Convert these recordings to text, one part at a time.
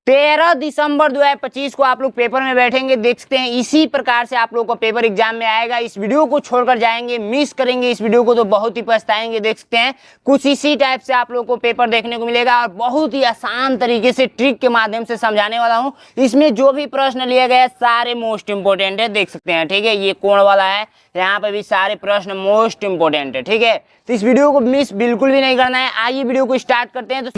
13 दिसंबर 2025 को आप लोग पेपर में बैठेंगे, देख सकते हैं इसी प्रकार से आप लोग को पेपर एग्जाम में आएगा। इस वीडियो को छोड़कर जाएंगे, मिस करेंगे इस वीडियो को तो बहुत ही पछताएंगे। देख सकते हैं कुछ इसी टाइप से आप लोग को पेपर देखने को मिलेगा और बहुत ही आसान तरीके से ट्रिक के माध्यम से समझाने वाला हूँ। इसमें जो भी प्रश्न लिए गए सारे मोस्ट इंपोर्टेंट है, देख सकते हैं। ठीक है, ये कोण वाला है, यहाँ पे भी सारे प्रश्न मोस्ट इंपोर्टेंट है। ठीक है, तो इस वीडियो को मिस बिल्कुल भी नहीं करना है। आइए वीडियो को स्टार्ट करते हैं। तो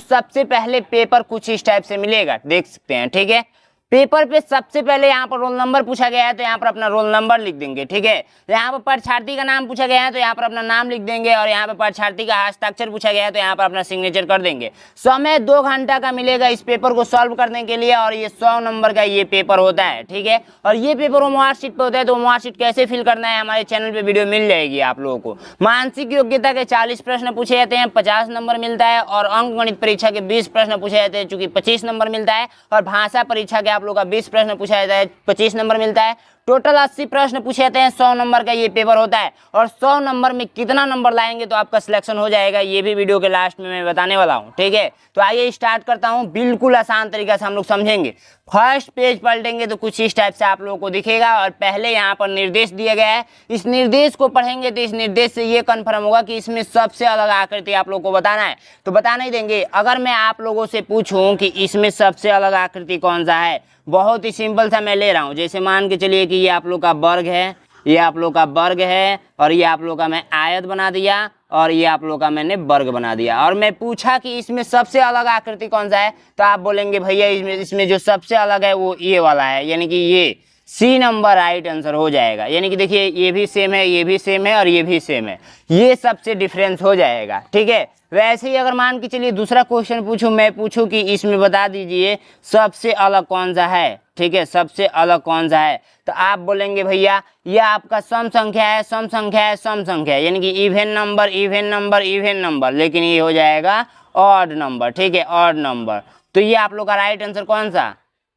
सबसे पहले पेपर कुछ इस टाइप से मिलेगा, देख सकते हैं। ठीक है, पेपर पे सबसे पहले यहाँ पर रोल नंबर पूछा गया है तो यहाँ पर अपना रोल नंबर लिख देंगे। ठीक है, यहाँ पर परीक्षार्थी का नाम पूछा गया है तो यहाँ पर अपना नाम लिख देंगे और यहाँ पर परीक्षार्थी का हस्ताक्षर पूछा गया है तो यहाँ पर अपना सिग्नेचर कर देंगे। समय 2 घंटा का मिलेगा इस पेपर को सॉल्व करने के लिए और ये 100 नंबर का ये पेपर होता है। ठीक है, और ये पेपर मार्कशीट पे होता है, तो मार्कशीट कैसे फिल करना है हमारे चैनल पे वीडियो मिल जाएगी आप लोगों को। मानसिक योग्यता के 40 प्रश्न पूछे जाते हैं, 50 नंबर मिलता है और अंक गणित परीक्षा के 20 प्रश्न पूछे जाते हैं, चूंकि 25 नंबर मिलता है, और भाषा परीक्षा के आप लोग का 20 प्रश्न पूछा जाता है, 25 नंबर मिलता है। टोटल 80 प्रश्न पूछे जाते हैं, 100 नंबर का ये पेपर होता है। और 100 नंबर में कितना नंबर लाएंगे तो आपका सिलेक्शन हो जाएगा, ये भी वीडियो के लास्ट में मैं बताने वाला हूँ। ठीक है, तो आइए स्टार्ट करता हूँ। बिल्कुल आसान तरीका से हम लोग समझेंगे। फर्स्ट पेज पलटेंगे तो कुछ इस टाइप से आप लोगों को दिखेगा और पहले यहाँ पर निर्देश दिया गया है। इस निर्देश को पढ़ेंगे तो इस निर्देश से ये कन्फर्म होगा कि इसमें सबसे अलग आकृति आप लोगों को बताना है, तो बता नहीं देंगे। अगर मैं आप लोगों से पूछूं कि इसमें सबसे अलग आकृति कौन सा है, बहुत ही सिंपल सा मैं ले रहा हूँ। जैसे मान के चलिए कि ये आप लोग का वर्ग है, ये आप लोग का वर्ग है, और ये आप लोग का मैं आयत बना दिया और ये आप लोग का मैंने वर्ग बना दिया। और मैं पूछा कि इसमें सबसे अलग आकृति कौन सा है, तो आप बोलेंगे भैया इसमें जो सबसे अलग है वो ये वाला है, यानी कि ये सी नंबर राइट आंसर हो जाएगा। यानी कि देखिए ये भी सेम है, ये भी सेम है और ये भी सेम है, ये सबसे डिफरेंस हो जाएगा। ठीक है, वैसे ही अगर मान के चलिए दूसरा क्वेश्चन पूछूं, मैं पूछूं कि इसमें बता दीजिए सबसे अलग कौन सा है। ठीक है, सबसे अलग कौन सा है, तो आप बोलेंगे भैया ये आपका सम संख्या है, सम संख्या है, सम संख्या है, यानी कि even number, even number, even number, लेकिन ये हो जाएगा ऑड नंबर। ठीक है, ऑड नंबर। तो ये आप लोग का राइट आंसर कौन सा,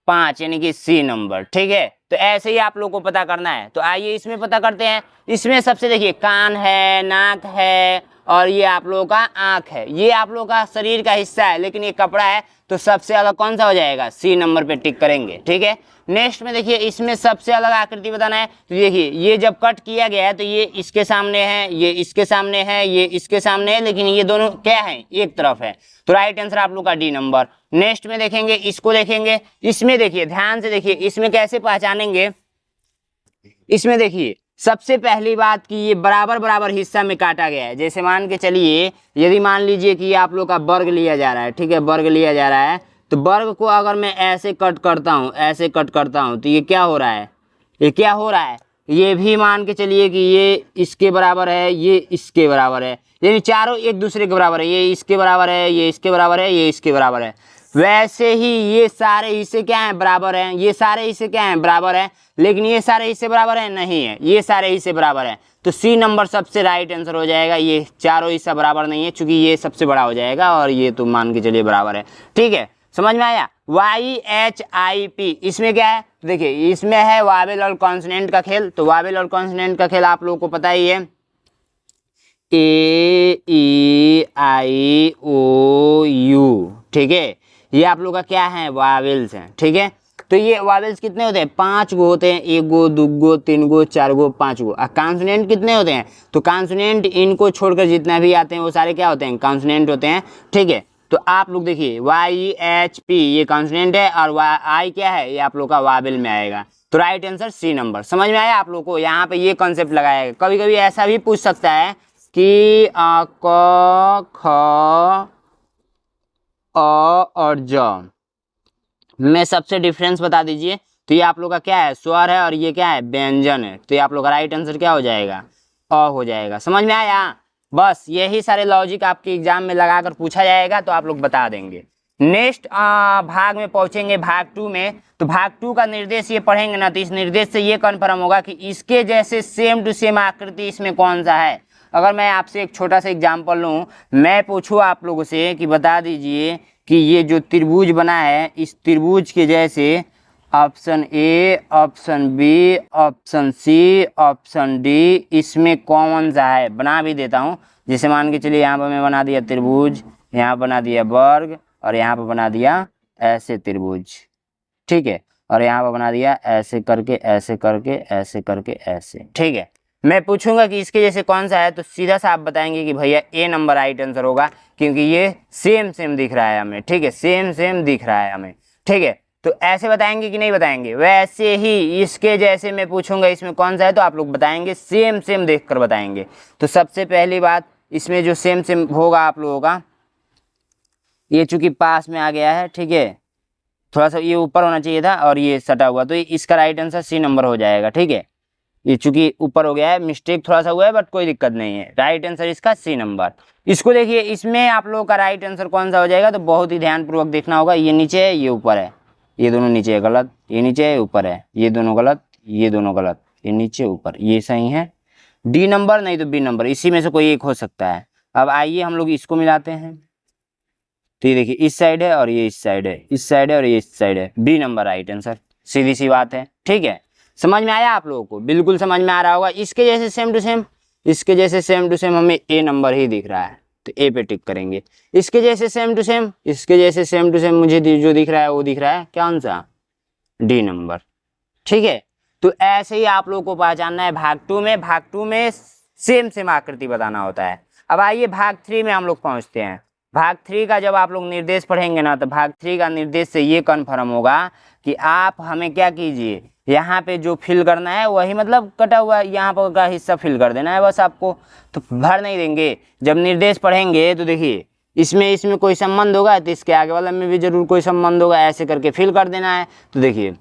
5, यानी कि सी नंबर। ठीक है, तो ऐसे ही आप लोग को पता करना है। तो आइए इसमें पता करते हैं। इसमें सबसे देखिए कान है, नाक है और ये आप लोगों का आंख है, ये आप लोगों का शरीर का हिस्सा है, लेकिन ये कपड़ा है, तो सबसे अलग कौन सा हो जाएगा, सी नंबर पे टिक करेंगे। ठीक है, नेक्स्ट में देखिए इसमें सबसे अलग आकृति बताना है। तो देखिए ये जब कट किया गया है तो ये इसके सामने है, ये इसके सामने है, ये इसके सामने है, लेकिन ये दोनों क्या है, एक तरफ है, तो राइट आंसर आप लोग का डी नंबर। नेक्स्ट में देखेंगे, इसको देखेंगे, इसमें देखिए ध्यान से देखिए इसमें कैसे पहचानेंगे। इसमें देखिए सबसे पहली बात कि ये बराबर बराबर हिस्सा में काटा गया है। जैसे मान के चलिए यदि मान लीजिए कि आप लोग का वर्ग लिया जा रहा है, ठीक है, वर्ग लिया जा रहा है, तो वर्ग को अगर मैं ऐसे कट करता हूँ, ऐसे कट करता हूँ, तो ये क्या हो रहा है, ये क्या हो रहा है, ये भी मान के चलिए कि ये इसके बराबर है, ये इसके बराबर है, यानी चारों एक दूसरे के बराबर है, ये इसके बराबर है, ये इसके बराबर है, ये इसके बराबर है। वैसे ही ये सारे हिस्से क्या हैं, बराबर हैं, ये सारे हिस्से क्या हैं, बराबर हैं, लेकिन ये सारे हिस्से बराबर हैं, नहीं है, ये सारे हिस्से बराबर हैं, तो सी नंबर सबसे राइट आंसर हो जाएगा। ये चारों हिस्सा बराबर नहीं है, चूंकि ये सबसे बड़ा हो जाएगा और ये तो मान के चलिए बराबर है। ठीक है, समझ में आया। YHIP इसमें क्या है, देखिए इसमें है वावेल और कॉन्सोनेंट का खेल। तो वावेल और कॉन्सोनेंट का खेल आप लोगों को पता ही है, AEIOU। ठीक है, ये आप लोग का क्या है, वावेल्स हैं। ठीक है, तो ये वावेल्स कितने होते हैं, 5 गो होते हैं, 1 गो, 2 गो, 3 गो, 4 गो, 5 गो। और कॉन्सोनेंट कितने होते हैं, तो कॉन्सोनेंट इनको छोड़कर जितना भी आते हैं वो सारे क्या होते हैं, कॉन्सोनेंट होते हैं। ठीक है, तो आप लोग देखिए YHP ये कॉन्सोनेंट है और I क्या है, ये आप लोग का वावेल में आएगा, तो राइट आंसर सी नंबर। समझ में आया आप लोग को, यहाँ पे ये कॉन्सेप्ट लगाया। कभी कभी ऐसा भी पूछ सकता है कि क ख अ और ज में सबसे डिफरेंस बता दीजिए। तो ये आप लोग का क्या है, स्वर है और ये क्या है, व्यंजन है, तो ये आप लोग का राइट आंसर क्या हो जाएगा, अ हो जाएगा। समझ में आया, बस यही सारे लॉजिक आपके एग्जाम में लगाकर पूछा जाएगा तो आप लोग बता देंगे। नेक्स्ट भाग में पहुंचेंगे, भाग 2 में। तो भाग 2 का निर्देश ये पढ़ेंगे ना, तो इस निर्देश से ये कन्फर्म होगा कि इसके जैसे सेम टू सेम आकृति इसमें कौन सा है। अगर मैं आपसे एक छोटा सा एग्जाम्पल लूँ, मैं पूछूँ आप लोगों से कि बता दीजिए कि ये जो त्रिभुज बना है, इस त्रिभुज के जैसे option A, option B, option C, option D, इसमें कौन सा है, बना भी देता हूँ। जैसे मान के चलिए यहाँ पर मैं बना दिया त्रिभुज, यहाँ बना दिया वर्ग, और यहाँ पर बना दिया ऐसे त्रिभुज, ठीक है, और यहाँ पर बना दिया ऐसे करके ऐसे करके ऐसे करके ऐसे, ठीक है। मैं पूछूंगा कि इसके जैसे कौन सा है, तो सीधा सा आप बताएंगे कि भैया ए नंबर राइट आंसर होगा, क्योंकि ये सेम सेम दिख रहा है हमें, ठीक है, सेम सेम दिख रहा है हमें, ठीक है। तो ऐसे बताएंगे कि नहीं बताएंगे? वैसे ही इसके जैसे मैं पूछूंगा इसमें कौन सा है, तो आप लोग बताएंगे सेम सेम देख कर बताएंगे। तो सबसे पहली बात इसमें जो सेम सेम होगा आप लोगों का, ये चूंकि पास में आ गया है, ठीक है, थोड़ा सा ये ऊपर होना चाहिए था और ये सटा हुआ, तो इसका राइट आंसर सी नंबर हो जाएगा, ठीक है। ये चूंकि ऊपर हो गया है, मिस्टेक थोड़ा सा हुआ है, बट कोई दिक्कत नहीं है, राइट आंसर इसका सी नंबर। इसको देखिए, इसमें आप लोगों का राइट आंसर कौन सा हो जाएगा, तो बहुत ही ध्यानपूर्वक देखना होगा। ये नीचे है, ये ऊपर है, ये दोनों नीचे है, गलत, ये नीचे है, ऊपर है, ये दोनों गलत, ये दोनों गलत, ये नीचे ऊपर, ये सही है, डी नंबर नहीं तो बी नंबर, इसी में से कोई एक हो सकता है। अब आइए हम लोग इसको मिलाते हैं, तो ये देखिए इस साइड है और ये इस साइड है, इस साइड है और ये इस साइड है, बी नंबर राइट आंसर, सीधी सी बात है, ठीक है। समझ में आया आप लोगों को? बिल्कुल समझ में आ रहा होगा। इसके जैसे सेम टू सेम, इसके जैसे सेम टू सेम हमें ए नंबर ही दिख रहा है, तो ए पे टिक करेंगे। इसके जैसे सेम टू सेम, इसके जैसे सेम टू सेम मुझे जो दिख रहा है वो दिख रहा है कौन सा, डी नंबर, ठीक है। तो ऐसे ही आप लोगों को पहचानना है भाग टू में। भाग टू में सेम सेम आकृति बताना होता है। अब आइए भाग थ्री में हम लोग पहुंचते हैं। भाग थ्री का जब आप लोग निर्देश पढ़ेंगे ना, तो भाग थ्री का निर्देश से ये कन्फर्म होगा कि आप हमें क्या कीजिए, यहाँ पे जो फिल करना है वही मतलब कटा हुआ यहाँ पर का हिस्सा फिल कर देना है बस आपको, तो भर नहीं देंगे। जब निर्देश पढ़ेंगे तो देखिए इसमें कोई संबंध होगा तो इसके आगे वाला में भी जरूर कोई संबंध होगा, ऐसे करके फिल कर देना है। तो देखिए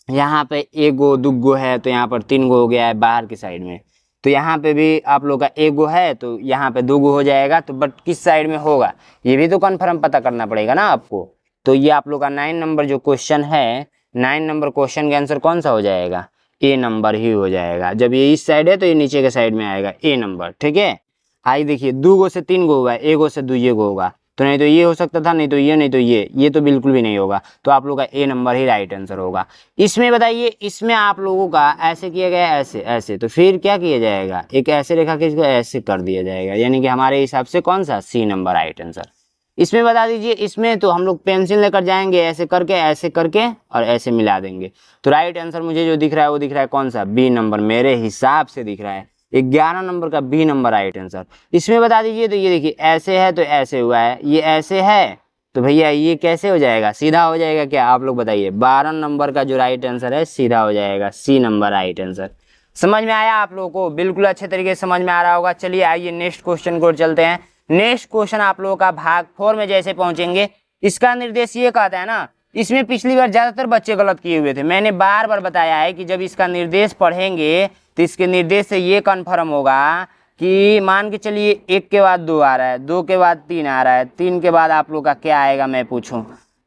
यहाँ पे एक गो दुगो है, तो यहाँ पर तीन गो हो गया है बाहर की साइड में, तो यहाँ पे भी आप लोग का एक गो है तो यहाँ पे दो गो हो जाएगा। तो बट किस साइड में होगा ये भी तो कन्फर्म पता करना पड़ेगा ना आपको। तो ये आप लोग का 9 नंबर जो क्वेश्चन है, 9 नंबर क्वेश्चन का आंसर कौन सा हो जाएगा, ए नंबर ही हो जाएगा। जब ये इस साइड है तो ये नीचे के साइड में आएगा ए नंबर, ठीक है। आई देखिए दो गो से तीन गो हुआ है, एक गो से दो ये गो होगा, तो नहीं तो ये हो सकता था, नहीं तो ये, नहीं तो ये तो बिल्कुल भी नहीं होगा। तो आप लोग का ए नंबर ही राइट आंसर होगा। इसमें बताइए, इसमें आप लोगों का ऐसे किया गया, ऐसे ऐसे, तो फिर क्या किया जाएगा, एक ऐसे रेखा के इसको ऐसे कर दिया जाएगा, यानी कि हमारे हिसाब से कौन सा, सी नंबर राइट आंसर। इसमें बता दीजिए, इसमें तो हम लोग पेंसिल लेकर जाएंगे, ऐसे करके और ऐसे मिला देंगे। तो राइट आंसर मुझे जो दिख रहा है वो दिख रहा है कौन सा, बी नंबर, मेरे हिसाब से दिख रहा है 11 नंबर का बी नंबर राइट आंसर। इसमें बता दीजिए, तो ये देखिए ऐसे है तो ऐसे हुआ है, ये ऐसे है तो भैया ये कैसे हो जाएगा, सीधा हो जाएगा क्या, आप लोग बताइए। 12 नंबर का जो राइट आंसर है सीधा हो जाएगा, सी नंबर राइट आंसर। समझ में आया आप लोगों को? बिल्कुल अच्छे तरीके से समझ में आ रहा होगा। चलिए आइए नेक्स्ट क्वेश्चन को चलते हैं। नेक्स्ट क्वेश्चन आप लोगों का भाग 4 में जैसे पहुंचेंगे, इसका निर्देश ये कहता है ना, इसमें पिछली बार ज्यादातर बच्चे गलत किए हुए थे। मैंने बार बार बताया है कि जब इसका निर्देश पढ़ेंगे तो इसके निर्देश से ये कन्फर्म होगा कि मान के चलिए 1 के बाद 2 आ रहा है, 2 के बाद 3 आ रहा है, 3 के बाद आप लोग का क्या आएगा मैं पूछूं।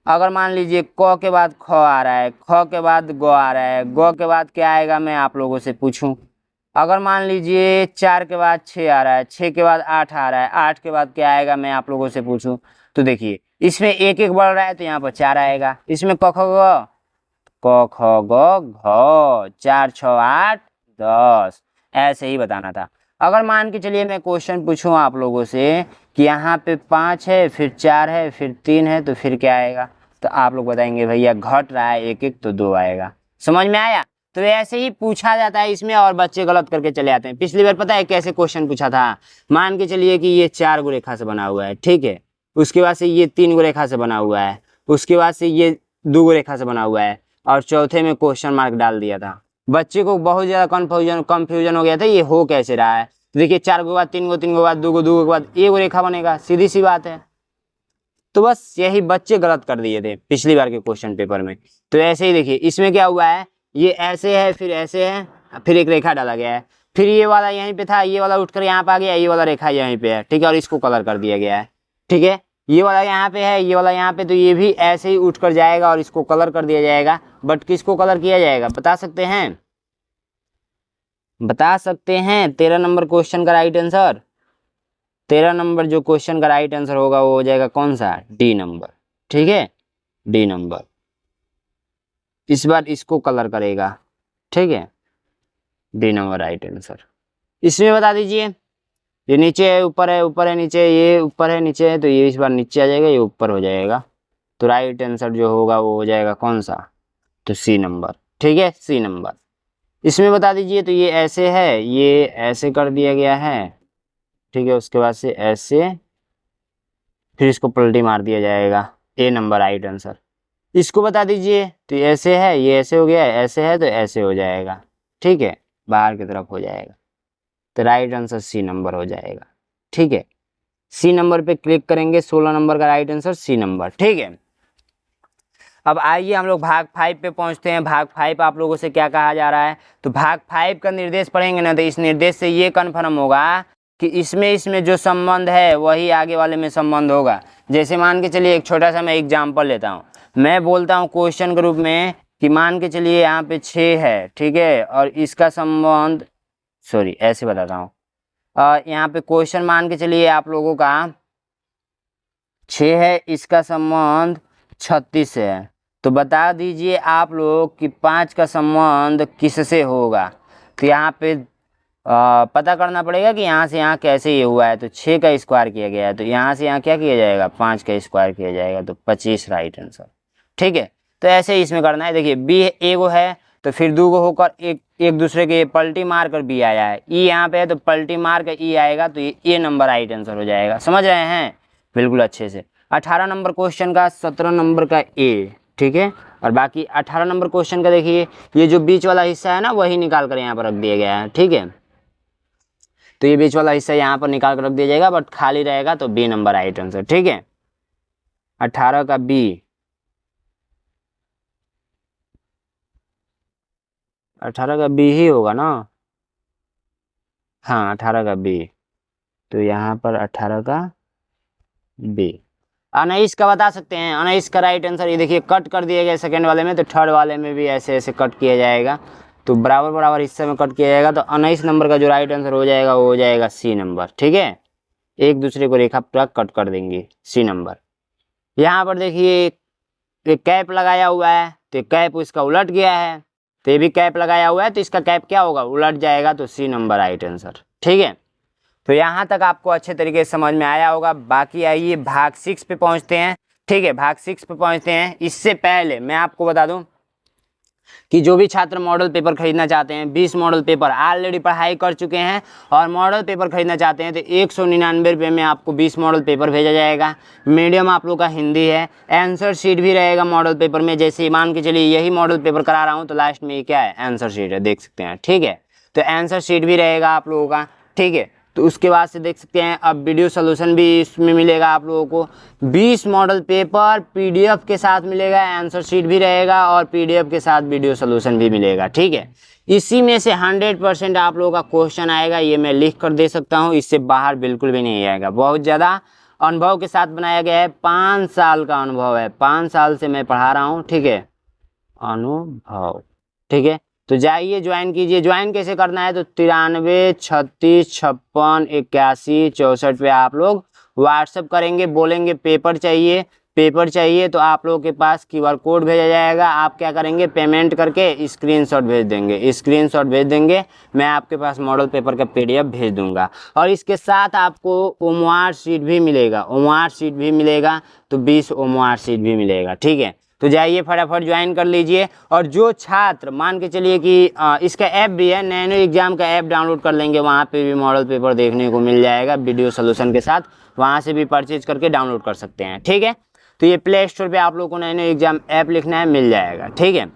अगर मान लीजिए क के बाद ख आ रहा है, ख के बाद ग आ रहा है, ग के बाद क्या आएगा मैं आप लोगों से पूछूं। अगर मान लीजिए 4 के बाद 6 आ रहा है, 6 के बाद 8 आ रहा है, 8 के बाद क्या आएगा मैं आप लोगों से पूछूं। तो देखिए इसमें एक एक बढ़ रहा है तो यहाँ पर 4 आएगा। इसमें क ख ग, क ख ग घ, 4 6 8 10, ऐसे ही बताना था। अगर मान के चलिए मैं क्वेश्चन पूछूं आप लोगों से कि यहाँ पे 5 है, फिर 4 है, फिर 3 है, तो फिर क्या आएगा, तो आप लोग बताएंगे भैया घट रहा है एक एक तो 2 आएगा। समझ में आया? तो ऐसे ही पूछा जाता है इसमें, और बच्चे गलत करके चले आते हैं। पिछली बार पता है कैसे क्वेश्चन पूछा था, मान के चलिए कि ये 4 गो रेखा से बना हुआ है, ठीक है, उसके बाद से ये 3 गो रेखा से बना हुआ है, उसके बाद से ये 2 गो रेखा से बना हुआ है, और चौथे में क्वेश्चन मार्क डाल दिया था। बच्चे को बहुत ज्यादा कंफ्यूजन हो गया था, ये हो कैसे रहा है। तो देखिए 4 गो बाद 3 गो, 3 गो बाद 2 गो, 2 गो के बाद 1 गो रेखा बनेगा, सीधी सी बात है। तो बस यही बच्चे गलत कर दिए थे पिछली बार के क्वेश्चन पेपर में। तो ऐसे ही देखिए इसमें क्या हुआ है, ये ऐसे है, फिर ऐसे है, फिर एक रेखा डाला गया है, फिर ये वाला यहीं पे था, ये वाला उठकर यहाँ पे आ गया, ये वाला रेखा यहीं पे है, ठीक है, और इसको कलर कर दिया गया है, ठीक है। ये वाला यहाँ पे है, ये वाला यहाँ पे, तो ये भी ऐसे ही उठकर जाएगा और इसको कलर कर दिया जाएगा। बट किसको कलर किया जाएगा बता सकते हैं, बता सकते हैं 13 नंबर क्वेश्चन का राइट आंसर। 13 नंबर जो क्वेश्चन का राइट आंसर होगा वो हो जाएगा कौन सा, डी नंबर, ठीक है, डी नंबर। इस बार इसको कलर करेगा, ठीक है, डी नंबर राइट आंसर। इसमें बता दीजिए ये नीचे है, ऊपर है, ऊपर है, नीचे, ये ऊपर है, नीचे है, तो ये इस बार नीचे आ जाएगा, ये ऊपर हो जाएगा। तो राइट आंसर जो होगा वो हो जाएगा कौन सा, तो सी नंबर। ठीक है, सी नंबर। इसमें बता दीजिए, तो ये ऐसे है, ये ऐसे कर दिया गया है, ठीक है, उसके बाद से ऐसे, फिर इसको पलटी मार दिया जाएगा, ए नंबर राइट आंसर। इसको बता दीजिए, तो ये ऐसे है, ये ऐसे हो गया, ऐसे है तो ऐसे हो जाएगा, ठीक है, बाहर की तरफ हो जाएगा, तो राइट आंसर सी नंबर हो जाएगा। ठीक है, सी नंबर पे क्लिक करेंगे, 16 नंबर का राइट आंसर सी नंबर। ठीक है, अब आइए हम लोग भाग 5 पे पहुंचते हैं। भाग 5 आप लोगों से क्या कहा जा रहा है, तो भाग 5 का निर्देश पढ़ेंगे ना, तो इस निर्देश से ये कन्फर्म होगा कि इसमें जो संबंध है वही आगे वाले में संबंध होगा। जैसे मान के चलिए, एक छोटा सा मैं एग्जाम्पल लेता हूँ, मैं बोलता हूँ क्वेश्चन के रूप में कि मान के चलिए यहाँ पे 6 है, ठीक है, और इसका संबंध, सॉरी ऐसे बताता हूँ, यहाँ पे क्वेश्चन मान के चलिए आप लोगों का 6 है, इसका संबंध 36 है, तो बता दीजिए आप लोग कि 5 का संबंध किससे होगा। तो यहाँ पे पता करना पड़ेगा कि यहाँ से यहाँ कैसे ये हुआ है, तो 6 का स्क्वायर किया गया है, तो यहाँ से यहाँ क्या किया जाएगा, 5 का स्क्वायर किया जाएगा, तो 25 राइट आंसर। ठीक है, तो ऐसे ही इसमें करना है। देखिए बी एगो है, तो फिर दो गो होकर एक दूसरे के पलटी मार कर बी आया है, ई यहाँ पे है तो पलटी मार कर ई आएगा, तो ये ए नंबर राइट आंसर हो जाएगा। समझ रहे हैं बिल्कुल अच्छे से। 18 नंबर क्वेश्चन का 17 नंबर का ए, ठीक है, और बाकी 18 नंबर क्वेश्चन का देखिए, ये जो बीच वाला हिस्सा है ना वही निकाल कर यहाँ पर रख दिया गया है। ठीक है, तो ये बीच वाला हिस्सा यहाँ पर निकाल कर रख दिया जाएगा, बट खाली रहेगा, तो बी नंबर राइट आंसर। ठीक है, 18 का बी, 18 का बी ही होगा ना, हाँ 18 का बी, तो यहाँ पर 18 का बी। 19 का बता सकते हैं, 19 का राइट आंसर, ये देखिए कट कर दिया गया सेकंड वाले में, तो थर्ड वाले में भी ऐसे ऐसे कट किया जाएगा, तो बराबर बराबर हिस्से में कट किया जाएगा, तो 19 नंबर का जो राइट आंसर हो जाएगा वो हो जाएगा सी नंबर। ठीक है, एक दूसरे को रेखा पूरा कट कर देंगे, सी नंबर। यहाँ पर देखिए एक कैप लगाया हुआ है, तो कैप इसका उलट गया है, तो ये भी कैप लगाया हुआ है, तो इसका कैप क्या होगा, उलट जाएगा, तो सी नंबर राइट आंसर। ठीक है, तो यहाँ तक आपको अच्छे तरीके से समझ में आया होगा। बाकी आइए भाग 6 पे पहुँचते हैं। ठीक है, भाग 6 पे पहुँचते हैं। इससे पहले मैं आपको बता दूं कि जो भी छात्र मॉडल पेपर खरीदना चाहते हैं, 20 मॉडल पेपर ऑलरेडी पढ़ाई कर चुके हैं और मॉडल पेपर खरीदना चाहते हैं, तो 199 रुपये में आपको 20 मॉडल पेपर भेजा जाएगा। मीडियम आप लोग का हिंदी है, आंसर शीट भी रहेगा मॉडल पेपर में। जैसे मान के चलिए यही मॉडल पेपर करा रहा हूँ, तो लास्ट में ये क्या है, आंसर शीट है, देख सकते हैं। ठीक है, तो आंसर शीट भी रहेगा आप लोगों का। ठीक है, तो उसके बाद से देख सकते हैं अब वीडियो सोल्यूशन भी इसमें मिलेगा आप लोगों को। 20 मॉडल पेपर पीडीएफ के साथ मिलेगा, आंसर शीट भी रहेगा और पीडीएफ के साथ वीडियो सोल्यूशन भी मिलेगा। ठीक है, इसी में से 100% आप लोगों का क्वेश्चन आएगा, ये मैं लिख कर दे सकता हूँ, इससे बाहर बिल्कुल भी नहीं आएगा। बहुत ज़्यादा अनुभव के साथ बनाया गया है, 5 साल का अनुभव है, 5 साल से मैं पढ़ा रहा हूँ। ठीक है, अनुभव। ठीक है, तो जाइए ज्वाइन कीजिए। ज्वाइन कैसे करना है, तो 93 36 56 81 64 पे आप लोग व्हाट्सअप करेंगे, बोलेंगे पेपर चाहिए, पेपर चाहिए, तो आप लोगों के पास QR कोड भेजा जाएगा। आप क्या करेंगे, पेमेंट करके स्क्रीनशॉट भेज देंगे, स्क्रीनशॉट भेज देंगे, मैं आपके पास मॉडल पेपर का PDF भेज दूंगा। और इसके साथ आपको ओमवार शीट भी मिलेगा, ओमवार शीट भी मिलेगा, तो 20 ओमवार शीट भी मिलेगा। ठीक है, तो जाइए फटाफट ज्वाइन कर लीजिए। और जो छात्र मान के चलिए कि इसका ऐप भी है, नैनो एग्जाम का ऐप डाउनलोड कर लेंगे, वहाँ पे भी मॉडल पेपर देखने को मिल जाएगा वीडियो सोल्यूशन के साथ, वहाँ से भी परचेज करके डाउनलोड कर सकते हैं। ठीक है, तो ये प्ले स्टोर पे आप लोगों को नैनो एग्जाम ऐप लिखना है, मिल जाएगा। ठीक है,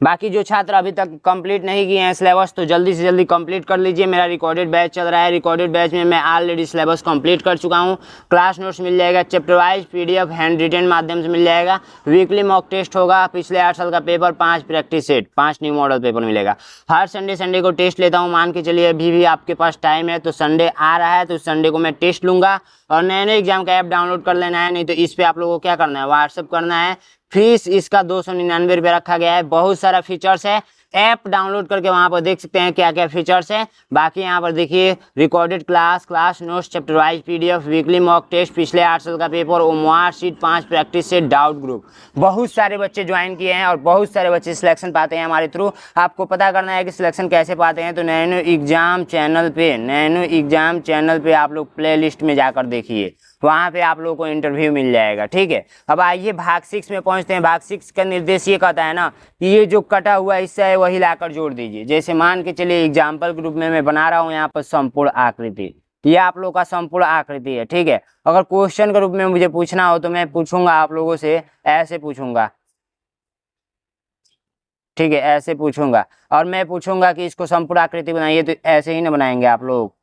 बाकी जो छात्र अभी तक कंप्लीट नहीं किए हैं सिलेबस, तो जल्दी से जल्दी कंप्लीट कर लीजिए। मेरा रिकॉर्डेड बैच चल रहा है, रिकॉर्डेड बैच में मैं ऑलरेडी सिलेबस कंप्लीट कर चुका हूं। क्लास नोट्स मिल जाएगा, chapter wise PDF hand retain माध्यम से मिल जाएगा। वीकली मॉक टेस्ट होगा, पिछले 8 साल का paper, 5 practice set, 5 new model paper मिलेगा। हर संडे को टेस्ट लेता हूँ। मान के चलिए अभी भी आपके पास टाइम है, तो संडे आ रहा है, तो संडे को मैं टेस्ट लूँगा। और नैनो एग्जाम का ऐप डाउनलोड कर लेना है, नहीं तो इस पर आप लोगों को क्या करना है, व्हाट्सअप करना है। फीस इसका 299 रुपये रखा गया है। बहुत सारा फीचर्स है, ऐप डाउनलोड करके वहाँ पर देख सकते हैं क्या क्या फीचर्स है। बाकी यहाँ पर देखिए recorded class notes, chapter wise PDF, weekly mock test, पिछले 8 साल का paper, OMR sheet, 5 practice set, doubt group. बहुत सारे बच्चे ज्वाइन किए हैं और बहुत सारे बच्चे सिलेक्शन पाते हैं हमारे थ्रू। आपको पता करना है कि सिलेक्शन कैसे पाते हैं, तो नैनो एग्जाम चैनल पे आप लोग प्ले लिस्ट में जाकर देखिए, वहाँ पे आप लोगों को इंटरव्यू मिल जाएगा। ठीक है, अब आइए भाग 6 में पहुँचते हैं। भाग 6 का निर्देश ये कहता है ना कि ये जो कटा हुआ हिस्सा है वही लाकर जोड़ दीजिए। जैसे मान के चलिए एग्जाम्पल के रूप में मैं बना रहा हूँ यहाँ पर संपूर्ण आकृति, ये आप लोग का संपूर्ण आकृति है। ठीक है, अगर क्वेश्चन के रूप में मुझे पूछना हो तो मैं पूछूंगा आप लोगों से, ऐसे पूछूंगा। ठीक है, ऐसे पूछूंगा और मैं पूछूंगा कि इसको संपूर्ण आकृति बनाइए, तो ऐसे ही ना बनाएंगे आप लोग,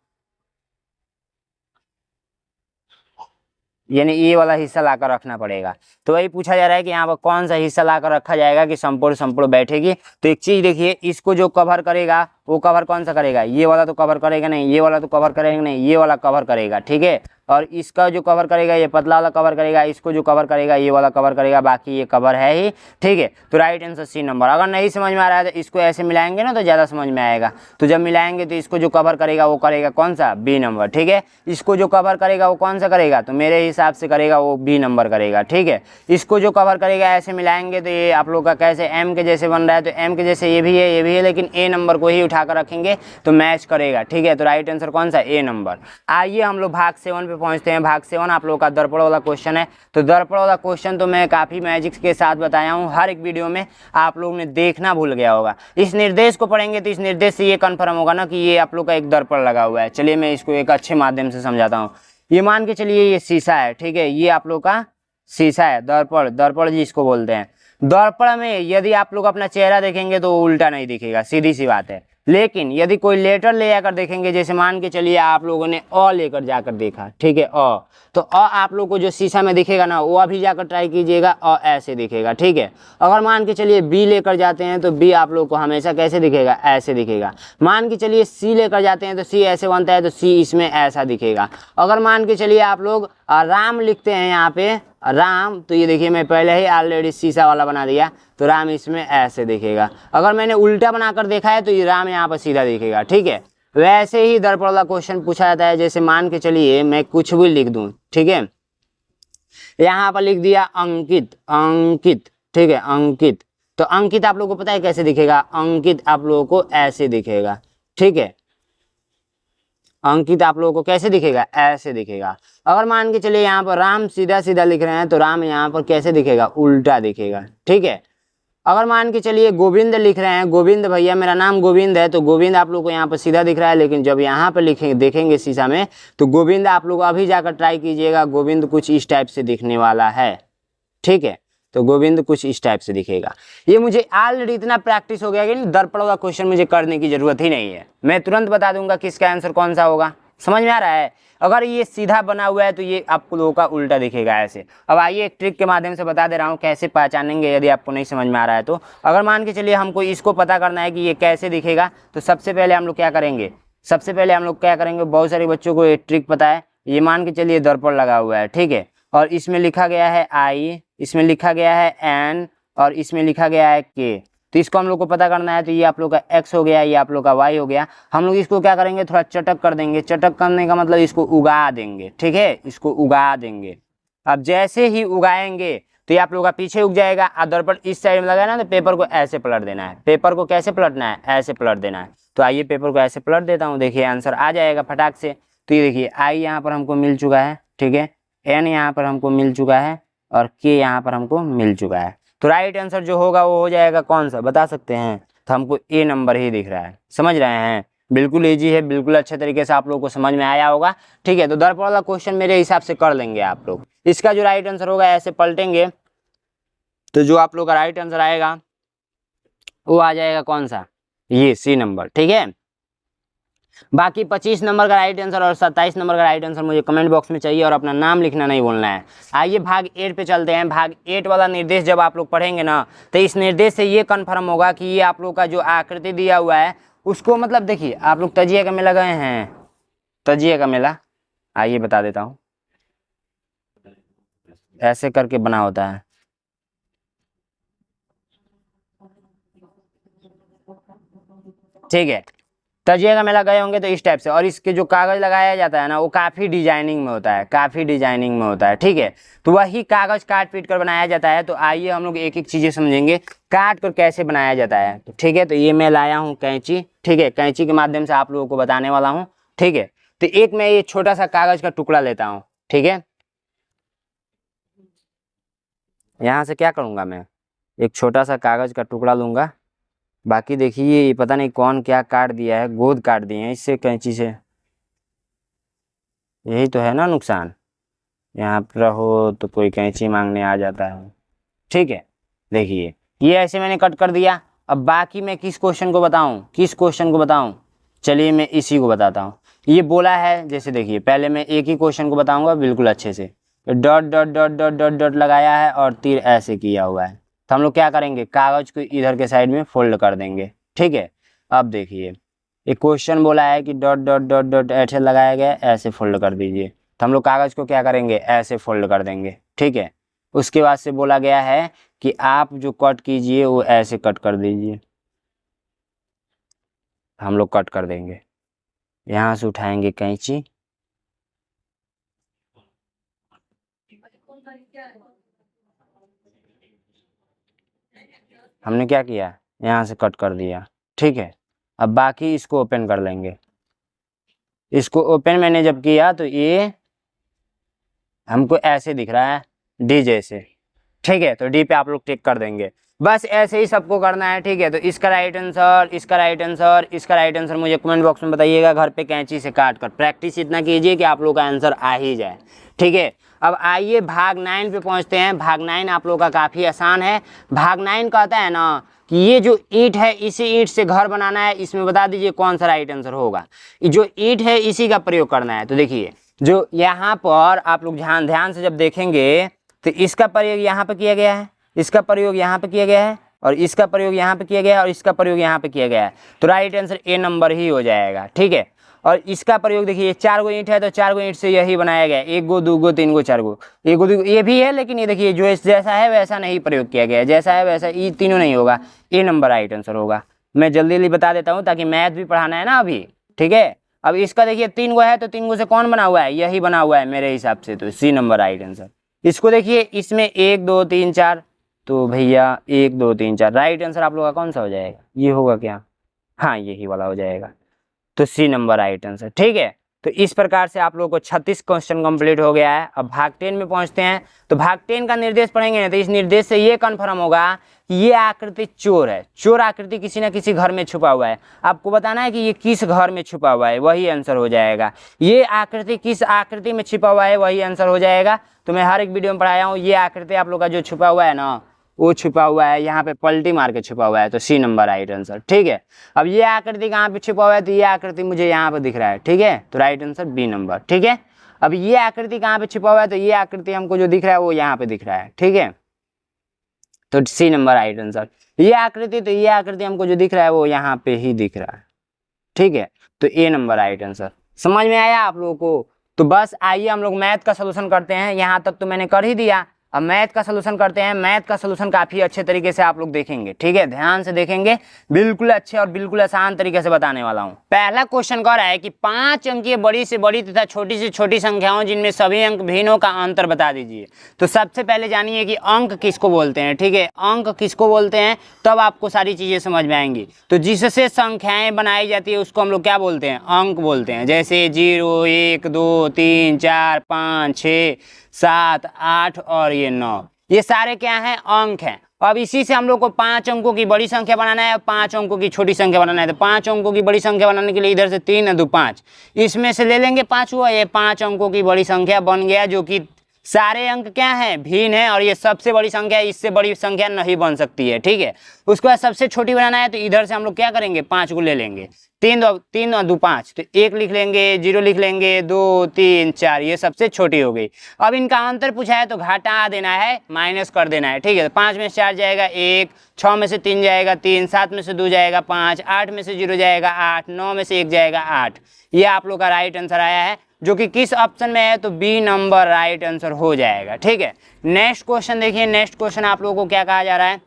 यानी ये वाला हिस्सा लाकर रखना पड़ेगा। तो वही पूछा जा रहा है कि यहाँ पर कौन सा हिस्सा लाकर रखा जाएगा कि संपूर्ण बैठेगी। तो एक चीज देखिए, इसको जो कवर करेगा वो कवर कौन सा करेगा, ये वाला तो कवर करेगा नहीं, ये वाला तो कवर करेगा नहीं, ये वाला कवर करेगा। ठीक है, और इसका जो कवर करेगा ये पतला वाला कवर करेगा, इसको जो कवर करेगा ये वाला कवर करेगा, बाकी ये कवर है ही। ठीक है, तो राइट आंसर C नंबर। अगर नहीं समझ में आ रहा है तो इसको ऐसे मिलाएंगे ना तो ज़्यादा समझ में आएगा। तो जब मिलाएंगे तो इसको जो कवर करेगा वो करेगा कौन सा, B नंबर। ठीक है, इसको जो कवर करेगा वो कौन सा करेगा, तो मेरे हिसाब से करेगा वो B नंबर करेगा। ठीक है, इसको जो कवर करेगा ऐसे मिलाएंगे तो ये आप लोग का कैसे M के जैसे बन रहा है, तो M के जैसे ये भी है, लेकिन A नंबर को ही उठाकर रखेंगे तो मैच करेगा। ठीक है, तो राइट आंसर कौन सा, A नंबर। आइए हम लोग भाग 7 पे पहुंचते हैं। भाग 7 आप लोग का दर्पण वाला क्वेश्चन है। तो दर्पण वाला क्वेश्चन तो मैं काफ़ी मैजिक्स के साथ बताया हूँ, हर एक वीडियो में आप लोग ने देखना भूल गया होगा। इस निर्देश को पढ़ेंगे तो इस निर्देश से ये कन्फर्म होगा ना कि ये आप लोग का एक दर्पण लगा हुआ है। चलिए मैं इसको एक अच्छे माध्यम से समझाता हूँ। ये मान के चलिए ये शीशा है। ठीक है, ये आप लोग का शीशा है, दर्पण जी इसको बोलते हैं। दर्पण में यदि आप लोग अपना चेहरा देखेंगे तो उल्टा नहीं दिखेगा, सीधी सी बात है। लेकिन यदि कोई लेटर ले जाकर देखेंगे, जैसे मान के चलिए आप लोगों ने अ लेकर जाकर देखा, ठीक है तो आप लोग को जो शीशा में दिखेगा ना वो अभी जाकर ट्राई कीजिएगा, ऐसे दिखेगा। ठीक है, अगर मान के चलिए बी लेकर जाते हैं तो बी आप लोग को हमेशा कैसे दिखेगा, ऐसे दिखेगा। मान के चलिए सी लेकर जाते हैं तो सी ऐसे बनता है, तो सी इसमें ऐसा दिखेगा। अगर मान के चलिए आप लोग राम लिखते हैं यहाँ पे राम, तो ये देखिए मैं पहले ही ऑलरेडी शीशा वाला बना दिया, तो राम इसमें ऐसे दिखेगा। अगर मैंने उल्टा बनाकर देखा है तो ये राम यहाँ पर सीधा दिखेगा। ठीक है, वैसे ही दर्पण वाला क्वेश्चन पूछा जाता है। जैसे मान के चलिए मैं कुछ भी लिख दूं, ठीक है, यहाँ पर लिख दिया अंकित, ठीक है अंकित, तो अंकित आप लोगों को पता है कैसे दिखेगा, अंकित आप लोगों को ऐसे दिखेगा। ठीक है, अंकित आप लोगों को कैसे दिखेगा, ऐसे दिखेगा। अगर मान के चलिए यहाँ पर राम सीधा सीधा लिख रहे हैं तो राम यहाँ पर कैसे दिखेगा, उल्टा दिखेगा। ठीक है, अगर मान के चलिए गोविंद लिख रहे हैं, गोविंद भैया मेरा नाम गोविंद है, तो गोविंद आप लोग को यहाँ पर सीधा दिख रहा है, लेकिन जब यहाँ पर लिखेंगे देखेंगे शीशा में तो गोविंद आप लोग अभी जाकर ट्राई कीजिएगा, गोविंद कुछ इस टाइप से दिखने वाला है। ठीक है, तो गोविंद कुछ इस टाइप से दिखेगा। ये मुझे ऑलरेडी इतना प्रैक्टिस हो गया कि दर्पण वाला क्वेश्चन मुझे करने की जरूरत ही नहीं है, मैं तुरंत बता दूंगा कि इसका आंसर कौन सा होगा। समझ में आ रहा है। अगर ये सीधा बना हुआ है तो ये आप लोगों का उल्टा दिखेगा ऐसे। अब आइए एक ट्रिक के माध्यम से बता दे रहा हूँ कैसे पहचानेंगे, यदि आपको नहीं समझ में आ रहा है तो। अगर मान के चलिए हमको इसको पता करना है कि ये कैसे दिखेगा, तो सबसे पहले हम लोग क्या करेंगे, बहुत सारे बच्चों को ये ट्रिक पता है। ये मान के चलिए दर्पण लगा हुआ है, ठीक है, और इसमें लिखा गया है I, इसमें लिखा गया है N और इसमें लिखा गया है K। तो इसको हम लोग को पता करना है, तो ये आप लोग का X हो गया, ये आप लोग का Y हो गया। हम लोग इसको क्या करेंगे, थोड़ा चटक कर देंगे। चटक करने का मतलब इसको उगा देंगे। ठीक है, इसको उगा देंगे। अब जैसे ही उगाएंगे तो ये आप लोग का पीछे उग जाएगा। और दर्पण इस साइड में लगा है ना, तो पेपर को ऐसे पलट देना है। पेपर को कैसे पलटना है, ऐसे पलट देना है। तो आइए पेपर को ऐसे पलट देता हूँ, देखिए आंसर आ जाएगा फटाक से। तो ये देखिए I यहाँ पर हमको मिल चुका है, ठीक है, N यहाँ पर हमको मिल चुका है और K यहाँ पर हमको मिल चुका है। तो राइट आंसर जो होगा वो हो जाएगा कौन सा, बता सकते हैं? तो हमको A नंबर ही दिख रहा है। समझ रहे हैं, बिल्कुल इजी है, बिल्कुल अच्छे तरीके से आप लोगों को समझ में आया होगा। ठीक है, तो दर्पण वाला क्वेश्चन मेरे हिसाब से कर लेंगे आप लोग। इसका जो राइट आंसर होगा ऐसे पलटेंगे तो जो आप लोग का राइट आंसर आएगा वो आ जाएगा कौन सा, ये C नंबर। ठीक है, बाकी 25 नंबर का राइट आंसर और 27 नंबर का राइट आंसर मुझे कमेंट बॉक्स में चाहिए, और अपना नाम लिखना नहीं भूलना है। आइए भाग 8 पे चलते हैं। भाग 8 वाला निर्देश जब आप लोग पढ़ेंगे ना, तो इस निर्देश से ये कन्फर्म होगा कि ये आप लोग का जो आकृति दिया हुआ है उसको, मतलब देखिए आप लोग तजिए का मेला गए हैं, तजिए का मेला, आइए बता देता हूँ, ऐसे करके बना होता है। ठीक है। तजिए का मेला गए होंगे तो इस टाइप से, और इसके जो कागज लगाया जाता है ना वो काफ़ी डिजाइनिंग में होता है, काफ़ी डिजाइनिंग में होता है, ठीक है। तो वही कागज काट पीट कर बनाया जाता है। तो आइए हम लोग एक एक चीज़ें समझेंगे काट कर कैसे बनाया जाता है। तो ठीक है, तो ये मैं लाया हूँ कैंची, ठीक है, कैंची के माध्यम से आप लोगों को बताने वाला हूँ, ठीक है। तो एक मैं ये छोटा सा कागज का टुकड़ा लेता हूँ, ठीक है। यहाँ से क्या करूँगा मैं, एक छोटा सा कागज का टुकड़ा लूँगा। बाकी देखिए ये पता नहीं कौन क्या काट दिया है, गोद काट दिए हैं इससे कैंची से, यही तो है ना नुकसान। यहाँ पर रहो तो कोई कैंची मांगने आ जाता है, ठीक है। देखिए ये ऐसे मैंने कट कर दिया। अब बाकी मैं किस क्वेश्चन को बताऊँ, किस क्वेश्चन को बताऊँ, चलिए मैं इसी को बताता हूँ। ये बोला है, जैसे देखिए पहले मैं एक ही क्वेश्चन को बताऊँगा बिल्कुल अच्छे से। Dot dot dot dot dot dot लगाया है और तीर ऐसे किया हुआ है। तो हम लोग क्या करेंगे, कागज को इधर के साइड में फोल्ड कर देंगे, ठीक है। अब देखिए एक क्वेश्चन बोला है कि डॉट डॉट डॉट डॉट ऐसे लगाया गया, ऐसे फोल्ड कर दीजिए। तो हम लोग कागज को क्या करेंगे, ऐसे फोल्ड कर देंगे, ठीक है। उसके बाद से बोला गया है कि आप जो कट कीजिए वो ऐसे कट कर दीजिए। हम लोग कट कर देंगे, यहाँ से उठाएंगे कैंची, हमने क्या किया, यहाँ से कट कर दिया, ठीक है। अब बाकी इसको ओपन कर लेंगे। इसको ओपन मैंने जब किया तो ये हमको ऐसे दिख रहा है, डी जैसे, ठीक है। तो डी पे आप लोग टिक कर देंगे। बस ऐसे ही सबको करना है, ठीक है। तो इसका राइट आंसर, इसका राइट आंसर, इसका राइट आंसर मुझे कमेंट बॉक्स में बताइएगा। घर पे कैंची से काट कर प्रैक्टिस इतना कीजिए कि आप लोग का आंसर आ ही जाए, ठीक है। अब आइए भाग 9 पे पहुंचते हैं। भाग 9 आप लोग का काफ़ी आसान है। भाग 9 कहता है ना कि ये जो ईंट है इसी ईंट से घर बनाना है, इसमें बता दीजिए कौन सा राइट आंसर होगा। जो ईंट है इसी का प्रयोग करना है। तो देखिए जो यहाँ पर आप लोग ध्यान से जब देखेंगे तो इसका प्रयोग यहाँ पे किया गया है, इसका प्रयोग यहाँ पे किया गया है, और इसका प्रयोग यहाँ पे किया गया है, और इसका प्रयोग यहाँ पे किया गया है। तो राइट आंसर ए नंबर ही हो जाएगा, ठीक है। और इसका प्रयोग देखिए 4 गो ईंट है तो 4 गो ईंट से यही बनाया गया है, 1 गो 2 गो 3 गो 4 गो, 1 गो 2 गो, ये भी है। लेकिन ये देखिए जो जैसा है वैसा नहीं प्रयोग किया गया है, जैसा है वैसा ये तीनों नहीं होगा, ए नंबर राइट आंसर होगा। मैं जल्दी जल्दी बता देता हूँ ताकि मैथ भी पढ़ाना है ना अभी, ठीक है। अब इसका देखिए 3 गो है तो 3 गो से कौन बना हुआ है, यही बना हुआ है मेरे हिसाब से, तो सी नंबर राइट आंसर। इसको देखिए इसमें 1 2 3 4, तो भैया 1 2 3 4 राइट आंसर आप लोग का कौन सा हो जाएगा, ये होगा क्या, हाँ यही वाला हो जाएगा। तो सी नंबर राइट आंसर, ठीक है। तो इस प्रकार से आप लोगों को 36 क्वेश्चन कंप्लीट हो गया है। अब भाग 10 में पहुंचते हैं। तो भाग 10 का निर्देश पढ़ेंगे ना तो इस निर्देश से ये कन्फर्म होगा कि ये आकृति चोर है। चोर आकृति किसी न किसी घर में छुपा हुआ है। आपको बताना है कि ये किस घर में छुपा हुआ है, वही आंसर हो जाएगा। ये आकृति किस आकृति में छुपा हुआ है वही आंसर हो जाएगा। तो मैं हर एक वीडियो में पढ़ाया हूँ। ये आकृति आप लोग का जो छुपा हुआ है ना वो छुपा हुआ है, यहाँ पे पलटी मार के छुपा हुआ है, तो सी नंबर राइट आंसर, ठीक है। अब ये आकृति कहाँ पे छुपा हुआ है, तो ये आकृति मुझे यहाँ पे दिख रहा है, ठीक है। तो राइट आंसर बी नंबर, ठीक है। अब ये आकृति कहाँ पे छुपा हुआ है, तो ये आकृति हमको जो दिख रहा है वो यहाँ पे दिख रहा है, ठीक है। तो सी नंबर राइट आंसर। ये आकृति, तो ये आकृति हमको जो दिख रहा है वो यहाँ पे ही दिख रहा है, ठीक है। तो ए नंबर राइट आंसर। समझ में आया आप लोगों को। तो बस आइए हम लोग मैथ का सोल्यूशन करते हैं। यहाँ तक तो मैंने कर ही दिया, अब मैथ का सोल्यूशन करते हैं। मैथ का सोल्यूशन काफ़ी अच्छे तरीके से आप लोग देखेंगे, ठीक है, ध्यान से देखेंगे। बिल्कुल अच्छे और बिल्कुल आसान तरीके से बताने वाला हूँ। पहला क्वेश्चन कह रहा है कि 5 अंकीय बड़ी से बड़ी तथा छोटी से छोटी संख्याओं जिनमें सभी अंक भिन्नों का अंतर बता दीजिए। तो सबसे पहले जानिए कि अंक किसको बोलते हैं, ठीक है। अंक किसको बोलते हैं तब आपको सारी चीज़ें समझ में आएंगी। तो जिससे संख्याएँ बनाई जाती है उसको हम लोग क्या बोलते हैं, अंक बोलते हैं। जैसे 0 1 2 3 4 5 6 7 8 और ये 9, ये सारे क्या हैं, अंक हैं। अब इसी से हम लोग को 5 अंकों की बड़ी संख्या बनाना है और 5 अंकों की छोटी संख्या बनाना है। तो 5 अंकों की बड़ी संख्या बनाने के लिए इधर से 3 और 2 5, इसमें से ले लेंगे 5 हुआ, ये 5 अंकों की बड़ी संख्या बन गया, जो कि सारे अंक क्या हैं, भिन्न है, और ये सबसे बड़ी संख्या है, इससे बड़ी संख्या नहीं बन सकती है, ठीक है। उसके बाद सबसे छोटी बनाना है तो इधर से हम लोग क्या करेंगे, 5 को ले लेंगे, 3 और 2 5, तो 1 लिख लेंगे, 0 लिख लेंगे, 2 3 4, ये सबसे छोटी हो गई। अब इनका अंतर पूछा है तो घटा देना है, माइनस कर देना है, ठीक है। 5 में से 4 जाएगा 1, 6 में से 3 जाएगा 3, 7 में से 2 जाएगा 5, 8 में से 0 जाएगा 8, 9 में से 1 जाएगा 8। ये आप लोग का राइट आंसर आया है, जो कि किस ऑप्शन में है, तो बी नंबर राइट आंसर हो जाएगा, ठीक है। नेक्स्ट क्वेश्चन देखिए। नेक्स्ट क्वेश्चन आप लोगों को क्या कहा जा रहा है,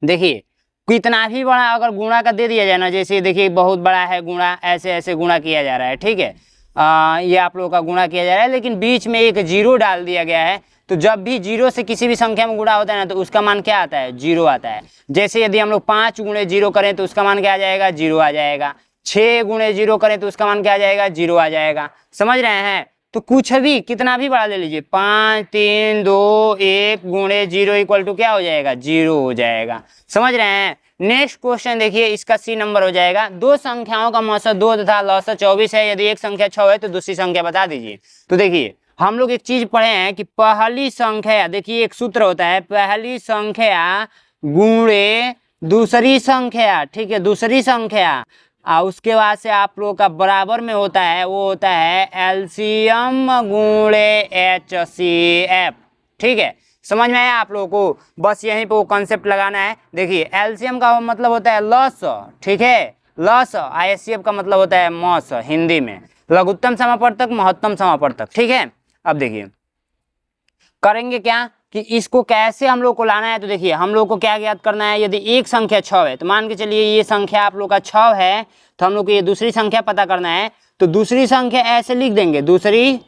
देखिए कितना भी बड़ा अगर गुणा का दे दिया जाए ना, जैसे देखिए बहुत बड़ा है गुणा, ऐसे ऐसे गुणा किया जा रहा है, ठीक है, ये आप लोगों का गुणा किया जा रहा है, लेकिन बीच में एक जीरो डाल दिया गया है, तो जब भी जीरो से किसी भी संख्या में गुणा होता है ना, तो उसका मान क्या आता है, जीरो आता है। जैसे यदि हम लोग 5 गुणे जीरो करें तो उसका मान क्या आ जाएगा, जीरो आ जाएगा। 6 गुणे जीरो करें तो उसका मान क्या आ जाएगा, जीरो आ जाएगा। समझ रहे हैं? तो कुछ भी कितना भी बड़ा ले लीजिए, 5 3 2 1 गुणे जीरो इक्वल टू क्या हो जाएगा, जीरो हो जाएगा। समझ रहे हैं? नेक्स्ट क्वेश्चन देखिए, इसका सी नंबर हो जाएगा। दो संख्याओं का मौसा 2 तथा लौसा 24 है, यदि एक संख्या 6 है तो दूसरी संख्या बता दीजिए। तो देखिए हम लोग एक चीज पढ़े हैं कि पहली संख्या, देखिए एक सूत्र होता है, पहली संख्या गुणे दूसरी संख्या, ठीक है, दूसरी संख्या, और उसके बाद से आप लोग का बराबर में होता है, वो होता है एलसीएम गुणे एचसीएफ, ठीक है। समझ में आया आप लोगों को? बस यहीं पे वो कॉन्सेप्ट लगाना है। देखिए एलसीएम का मतलब होता है लॉस, ठीक है, लॉस। आईएससीएफ का मतलब होता है मॉस, हिंदी में लघुत्तम समापवर्तक, महत्तम समापवर्तक, ठीक है। अब देखिए करेंगे क्या कि इसको कैसे हम लोग को लाना है। तो देखिए हम लोग को क्या याद करना है, यदि एक संख्या 6 है तो मान के चलिए ये संख्या आप लोग का 6 है, तो हम लोग को ये दूसरी संख्या पता करना है। तो दूसरी संख्या ऐसे लिख देंगे, दूसरी,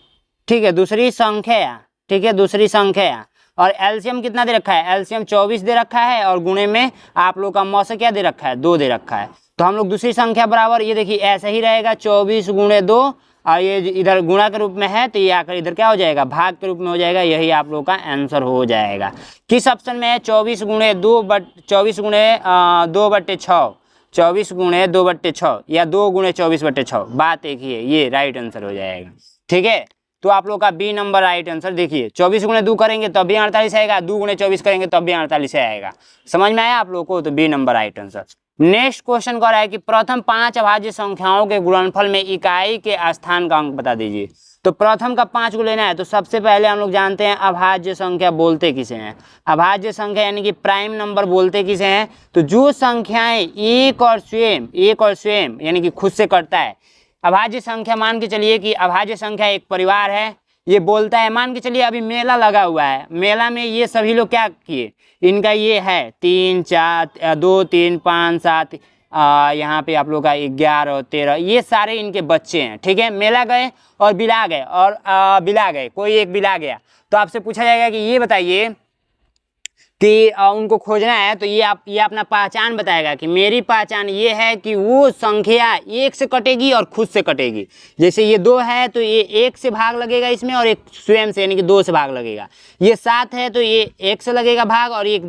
ठीक है, दूसरी संख्या, ठीक है, दूसरी संख्या। और एलसीएम कितना दे रखा है, एलसीएम 24 दे रखा है, और गुणे में आप लोग का मौसा क्या दे रखा है, 2 दे रखा है। तो हम लोग दूसरी संख्या बराबर, ये देखिए ऐसा ही रहेगा, 24 गुणे 2, और ये इधर गुणा के रूप में है तो ये आकर इधर क्या हो जाएगा, भाग के रूप में हो जाएगा। यही आप लोग का आंसर हो जाएगा। किस ऑप्शन में है, 24 गुणे 2 24 गुणे 2/6, 24 गुणे 2/6 या 2 गुणे 24/6, बात एक ही है, ये राइट आंसर हो जाएगा, ठीक है। तो आप लोग का बी नंबर राइट आंसर। देखिए 24 गुणे 2 करेंगे तब भी 48 आएगा, 2 गुणे 24 करेंगे तब भी 48 आएगा। समझ में आया आप लोग को? तो B number right answer. Next question कह रहा है कि प्रथम 5 अभाज्य संख्याओं के गुणनफल में इकाई के स्थान का अंक बता दीजिए। तो प्रथम का 5 को लेना है, तो सबसे पहले हम लोग जानते हैं अभाज्य संख्या बोलते किसे हैं। अभाज्य संख्या यानी कि प्राइम नंबर बोलते किसे हैं। तो जो संख्याएं एक और स्वयं यानी कि खुद से कटता है, अभाज्य संख्या मान के चलिए कि अभाज्य संख्या एक परिवार है, ये बोलता है। मान के चलिए अभी मेला लगा हुआ है, मेला में ये सभी लोग क्या किए, इनका ये है 3 4 2 3 5 7, यहाँ पे आप लोग का 11 और 13, ये सारे इनके बच्चे हैं, ठीक है। मेला गए और बिला गए, और बिला गए, कोई एक बिला गया। तो आपसे पूछा जाएगा कि ये बताइए कि उनको खोजना है, तो ये अपना पहचान बताएगा कि मेरी पहचान ये है कि वो संख्या एक से कटेगी और खुद से कटेगी। जैसे ये 2 है तो ये 1 से भाग लगेगा इसमें, और एक स्वयं से यानी कि 2 से भाग लगेगा। ये 7 है तो ये 1 से लगेगा भाग, और एक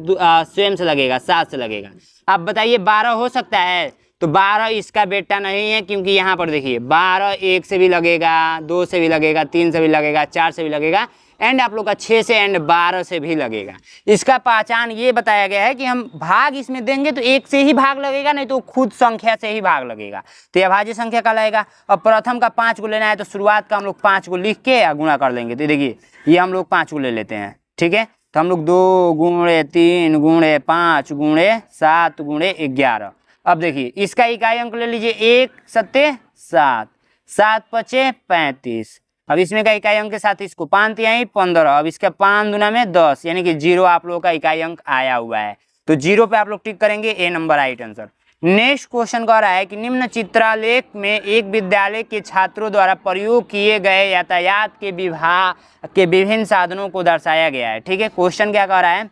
स्वयं से लगेगा, 7 से लगेगा। अब बताइए 12 हो सकता है? तो 12 इसका बेटा नहीं है, क्योंकि यहाँ पर देखिए 12 1 से भी लगेगा, 2 से भी लगेगा, 3 से भी लगेगा, 4 से भी लगेगा, एंड आप लोग का 6 से एंड 12 से भी लगेगा। इसका पहचान ये बताया गया है कि हम भाग इसमें देंगे तो 1 से ही भाग लगेगा, नहीं तो खुद संख्या से ही भाग लगेगा, तो यह भाज्य संख्या कहलाएगा। और प्रथम का 5 को लेना है, तो शुरुआत का हम लोग 5 को लिख के गुणा कर लेंगे। तो देखिए ये हम लोग 5 को ले लेते हैं, ठीक है। तो हम लोग 2 गुणे 3 गुणे 5 गुणे 7 गुणे 11। अब देखिए इसका इकाई अंक ले लीजिए, 1 7 7, 7 5 35। अब इसमें का इकाई अंक के साथ इसको 5 तिहाई 15, अब इसका 5 दूना में 10, यानी कि 0 आप लोगों का इकाई अंक आया हुआ है। तो 0 पे आप लोग टिक करेंगे, A number right answer. Next question कह रहा है कि निम्न चित्रालेख में एक विद्यालय के छात्रों द्वारा प्रयोग किए गए यातायात के विभाग के विभिन्न साधनों को दर्शाया गया है, ठीक है। क्वेश्चन क्या कह रहा है,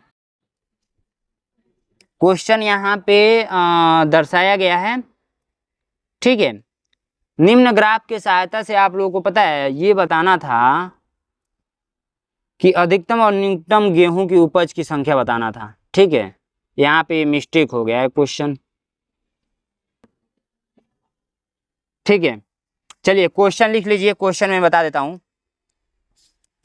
क्वेश्चन यहाँ पे दर्शाया गया है, ठीक है। निम्न ग्राफ के सहायता से आप लोगों को पता है ये बताना था कि अधिकतम और न्यूनतम गेहूं की उपज की संख्या बताना था, ठीक है। यहाँ पे मिस्टेक हो गया है क्वेश्चन, ठीक है। चलिए क्वेश्चन लिख लीजिए, क्वेश्चन में बता देता हूं,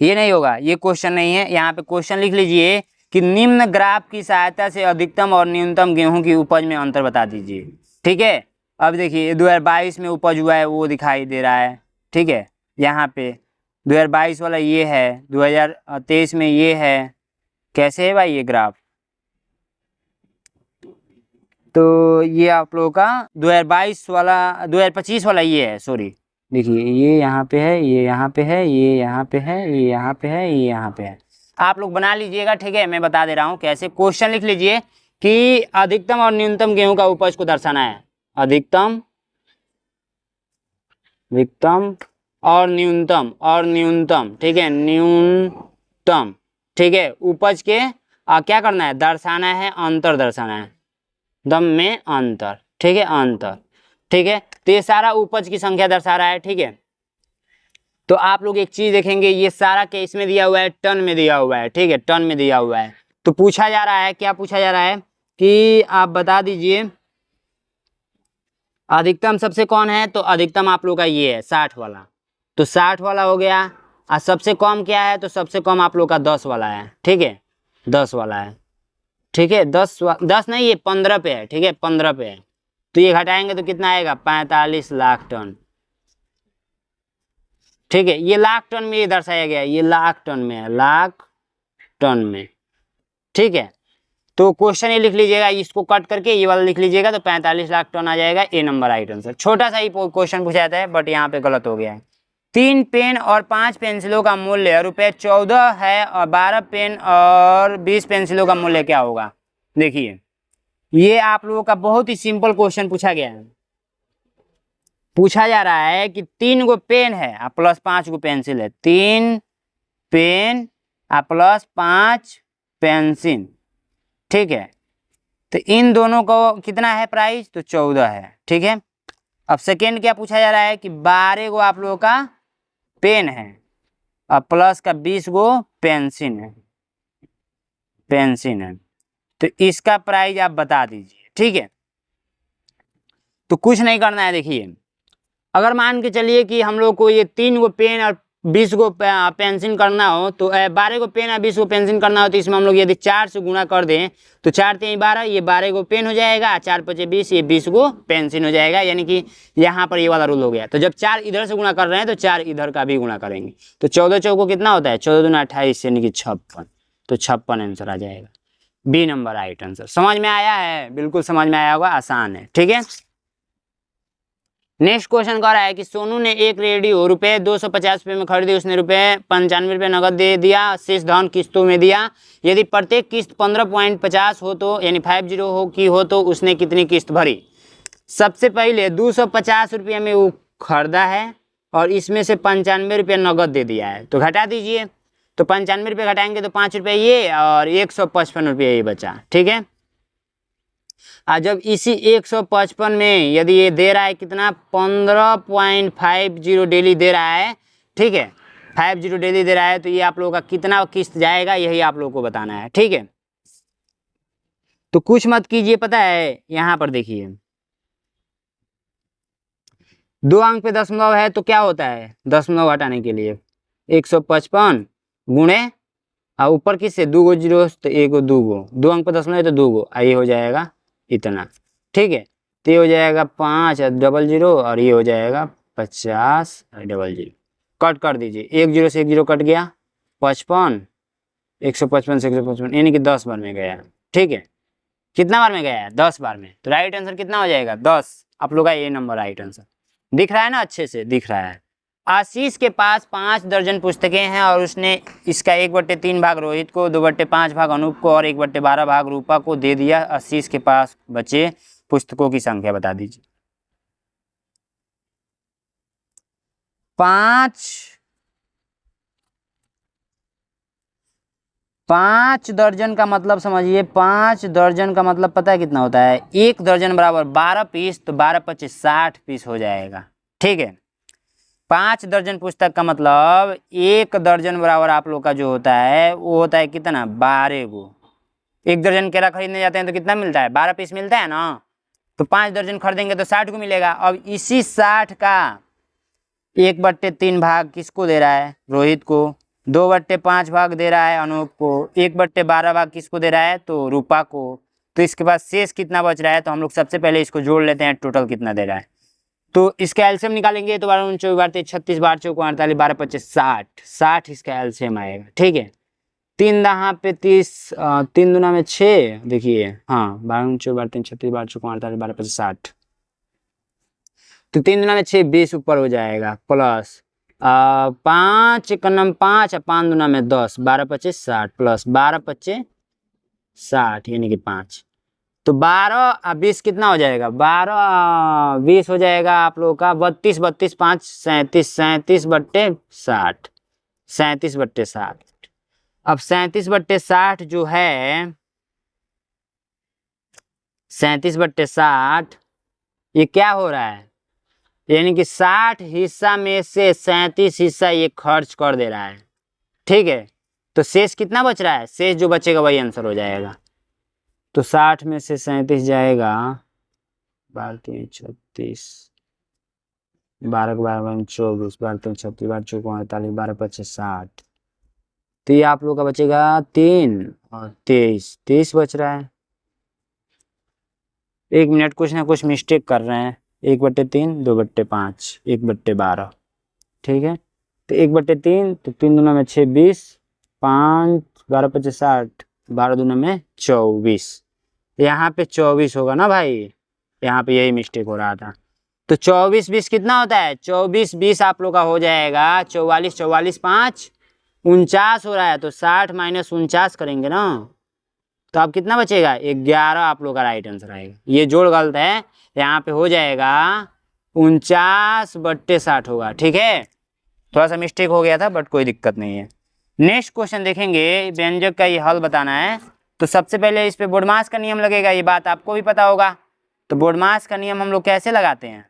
ये नहीं होगा, ये क्वेश्चन नहीं है। यहाँ पे क्वेश्चन लिख लीजिए कि निम्न ग्राफ की सहायता से अधिकतम और न्यूनतम गेहूं की उपज में अंतर बता दीजिए, ठीक है। अब देखिए 2022 में उपज हुआ है वो दिखाई दे रहा है, ठीक है। यहाँ पे 2022 वाला ये है, 2023 में ये है, कैसे है भाई ये ग्राफ। तो ये आप लोगों का 2022 वाला, 2025 वाला ये है, सॉरी। देखिए ये यहाँ पे है, ये यहाँ पे है, ये यहाँ पे है, ये यहाँ पे है, ये यहाँ पे है। आप लोग बना लीजिएगा, ठीक है। मैं बता दे रहा हूँ कैसे। क्वेश्चन लिख लीजिए कि अधिकतम और न्यूनतम गेहूं का उपज को दर्शाना है। अधिकतम और न्यूनतम, ठीक है, न्यूनतम, ठीक है, उपज के क्या करना है, दर्शाना है, अंतर दर्शाना है, दम में अंतर, ठीक है, अंतर, ठीक है। तो ये सारा उपज की संख्या दर्शा रहा है, ठीक है। तो आप लोग एक चीज देखेंगे, ये सारा क्या इसमें दिया हुआ है, टन में दिया हुआ है, ठीक है, टन में दिया हुआ है। तो पूछा जा रहा है, क्या पूछा जा रहा है कि आप बता दीजिए अधिकतम सबसे कौन है, तो अधिकतम आप लोग का ये है 60 वाला, तो 60 वाला हो गया। और सबसे कम क्या है, तो सबसे कम आप लोग का 10 वाला है, ठीक है, 10 वाला है, ठीक है, 10 नहीं, ये 15 पे है, ठीक है, 15 पे है। तो ये घटाएंगे तो कितना आएगा, 45 लाख टन, ठीक है। ये लाख टन में ये दर्शाया गया है, ये लाख टन में है, लाख टन में, ठीक है। तो क्वेश्चन ये लिख लीजिएगा, इसको कट करके ये वाला लिख लीजिएगा, तो 45 लाख टन आ जाएगा, ए नंबर राइट आंसर। छोटा सा ही क्वेश्चन पूछा जाता है, बट यहाँ पे गलत हो गया है। 3 पेन और 5 पेंसिलों का मूल्य ₹14 है और 12 पेन और 20 पेंसिलों का मूल्य क्या होगा। देखिए ये आप लोगों का बहुत ही सिंपल क्वेश्चन पूछा गया है। पूछा जा रहा है कि 3 गो पेन है प्लस 5 गो पेंसिल है, 3 पेन प्लस 5 पेंसिल, ठीक है। तो इन दोनों को कितना है प्राइस, तो 14 है, ठीक है। अब सेकेंड क्या पूछा जा रहा है कि 12 गो आप लोगों का पेन है और प्लस का 20 गो पेंसिल है, तो इसका प्राइस आप बता दीजिए, ठीक है। तो कुछ नहीं करना है, देखिए अगर मान के चलिए कि हम लोग को ये 3 गो पेन और 20 गो पेंसिल करना हो, तो 12 गो पेन और 20 गो पेंसिल करना हो, तो इसमें हम लोग यदि 4 से गुणा कर दें तो 4 3 12, ये 12 गो पेन हो जाएगा, 4 5 20, ये 20 गो पेंसिल हो जाएगा। यानी कि यहाँ पर ये वाला रूल हो गया। तो जब 4 इधर से गुणा कर रहे हैं तो 4 इधर का भी गुणा करेंगे, तो 14 चौको कितना होता है, 14 दूना 28, यानी कि 56, तो 56 आंसर आ जाएगा, बी नंबर राइट आंसर। समझ में आया है, बिल्कुल समझ में आया होगा, आसान है, ठीक है। नेक्स्ट क्वेश्चन कह रहा है कि सोनू ने एक रेडियो ₹250 में खरीदी, उसने ₹95 नगद दे दिया, शेष धन किस्तों में दिया। यदि प्रत्येक किस्त 15.50 हो तो यानी 50 हो तो उसने कितनी किस्त भरी। सबसे पहले 250 रुपये में वो खरीदा है और इसमें से 95 रुपये नगद दे दिया है, तो घटा दीजिए। तो 95 रुपये घटाएंगे तो 5 रुपये ये और 155 रुपये ये बचा, ठीक है। जब इसी 155 में यदि ये दे रहा है कितना, 15.50 डेली दे रहा है, ठीक है, 50 डेली दे रहा है, तो ये आप लोगों का कितना किस्त जाएगा, यही आप लोगों को बताना है, ठीक है। तो कुछ मत कीजिए, पता है यहाँ पर देखिए 2 अंक पे दशमलव है, तो क्या होता है, दशमलव हटाने के लिए 155 गुणे और ऊपर किससे 2 गो जीरो, तो 1 गो 2 गो, 2 अंक पे दशमलव है तो 2 गो, ये हो जाएगा इतना, ठीक है। तो ये हो जाएगा 5 डबल 0 और ये हो जाएगा 50 डबल 0, कट कर दीजिए, 1 0 से 1 0 कट गया, 55, 155 से 155, यानी कि 10 बार में गया, ठीक है। कितना बार में गया है, 10 बार में, तो राइट आंसर कितना हो जाएगा, 10। आप लोग का ये नंबर राइट आंसर दिख रहा है ना, अच्छे से दिख रहा है। आशीष के पास 5 दर्जन पुस्तकें हैं और उसने इसका 1/3 भाग रोहित को, 2/5 भाग अनूप को और 1/12 भाग रूपा को दे दिया। आशीष के पास बचे पुस्तकों की संख्या बता दीजिए। 5 दर्जन का मतलब समझिए, 5 दर्जन का मतलब पता है कितना होता है, 1 दर्जन बराबर 12 पीस, तो 12 25 60 पीस हो जाएगा, ठीक है। 5 दर्जन पुस्तक का मतलब 1 दर्जन बराबर आप लोग का जो होता है वो होता है कितना, 12 गो। 1 दर्जन केला खरीदने जाते हैं तो कितना मिलता है, 12 पीस मिलता है ना, तो 5 दर्जन खरीदेंगे तो 60 को मिलेगा। अब इसी 60 का 1/3 भाग किसको दे रहा है, रोहित को, 2/5 भाग दे रहा है अनूप को, 1/12 भाग किसको दे रहा है, तो रूपा को। तो इसके बाद शेष कितना बच रहा है, तो हम लोग सबसे पहले इसको जोड़ लेते हैं, टोटल कितना दे रहा है। तो इसका एलसीएम निकालेंगे तो 12 24 12 36 12 चौक 48 12 25 60 इसका एलसीएम आएगा, ठीक है। 3 दहा पे 30, 3 दूना में 6, देखिए हाँ 12 24 12 36 12 चौक 48 12 25 60, तो 3 दूना में 6 20 ऊपर हो जाएगा, प्लस 5 1 नम 5 और 5 दूना में 10, 12 25 60 प्लस 12 25 60 यानी कि 5, तो 12 और 20 कितना हो जाएगा, 12 20 हो जाएगा आप लोगों का 32, 32 5 37, 37/60, 37/60। अब 37/60 जो है, 37/60 ये क्या हो रहा है, यानी कि 60 हिस्सा में से 37 हिस्सा ये खर्च कर दे रहा है। ठीक है, तो शेष कितना बच रहा है, शेष जो बचेगा वही आंसर हो जाएगा। तो 60 में से 37 जाएगा, 12 3 36, 12 12 24, 12 3 36, 12 4 48, 12 25 60। तो ये आप लोग का बचेगा 3 और 23, 23 बच रहा है। 1 मिनट, कुछ ना कुछ मिस्टेक कर रहे हैं। 1/3, 2/5, 1/12। ठीक है, तो 1/3, तो 3 दूना में 6 20, 5 12 25 60, 12 दूना में 24। यहाँ पे 24 होगा ना भाई, यहाँ पे यही मिस्टेक हो रहा था। तो 24 20 कितना होता है, 24 20 आप लोग का हो जाएगा 44, 44 5 49 हो रहा है। तो 60 - 49 करेंगे ना, तो अब कितना बचेगा, 11 आप लोग का राइट आंसर आएगा। ये जोड़ गलत है, यहाँ पे हो जाएगा 49/60 होगा। ठीक है, थोड़ा सा मिस्टेक हो गया था बट कोई दिक्कत नहीं है। नेक्स्ट क्वेश्चन देखेंगे, व्यंजक का ये हल बताना है। तो सबसे पहले इस पे बोडमास का नियम लगेगा, ये बात आपको भी पता होगा। तो बोडमास का नियम हम लोग कैसे लगाते हैं,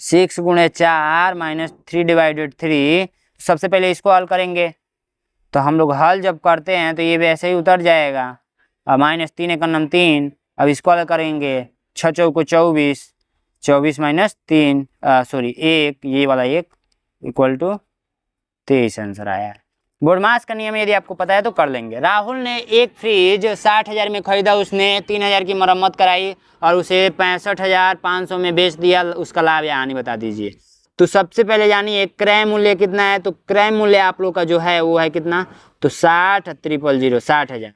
6 × 4 - 3/3। सबसे पहले इसको हल करेंगे, तो हम लोग हल जब करते हैं तो ये वैसे ही उतर जाएगा। अब -3 × 3, अब इसको हल करेंगे, 6 चौको 24, 24 - 3 सॉरी 1, ये वाला 1 इक्वल टू 23 आंसर आया है। बोडमास का नियम यदि आपको पता है तो कर लेंगे। राहुल ने एक फ्रिज 60,000 में खरीदा, उसने 3,000 की मरम्मत कराई और उसे 65,500 में बेच दिया, उसका लाभ या हानि बता दीजिए। तो सबसे पहले जानिए क्रय मूल्य कितना है। तो क्रय मूल्य आप लोग का जो है वो है कितना, तो 60,000, 60,000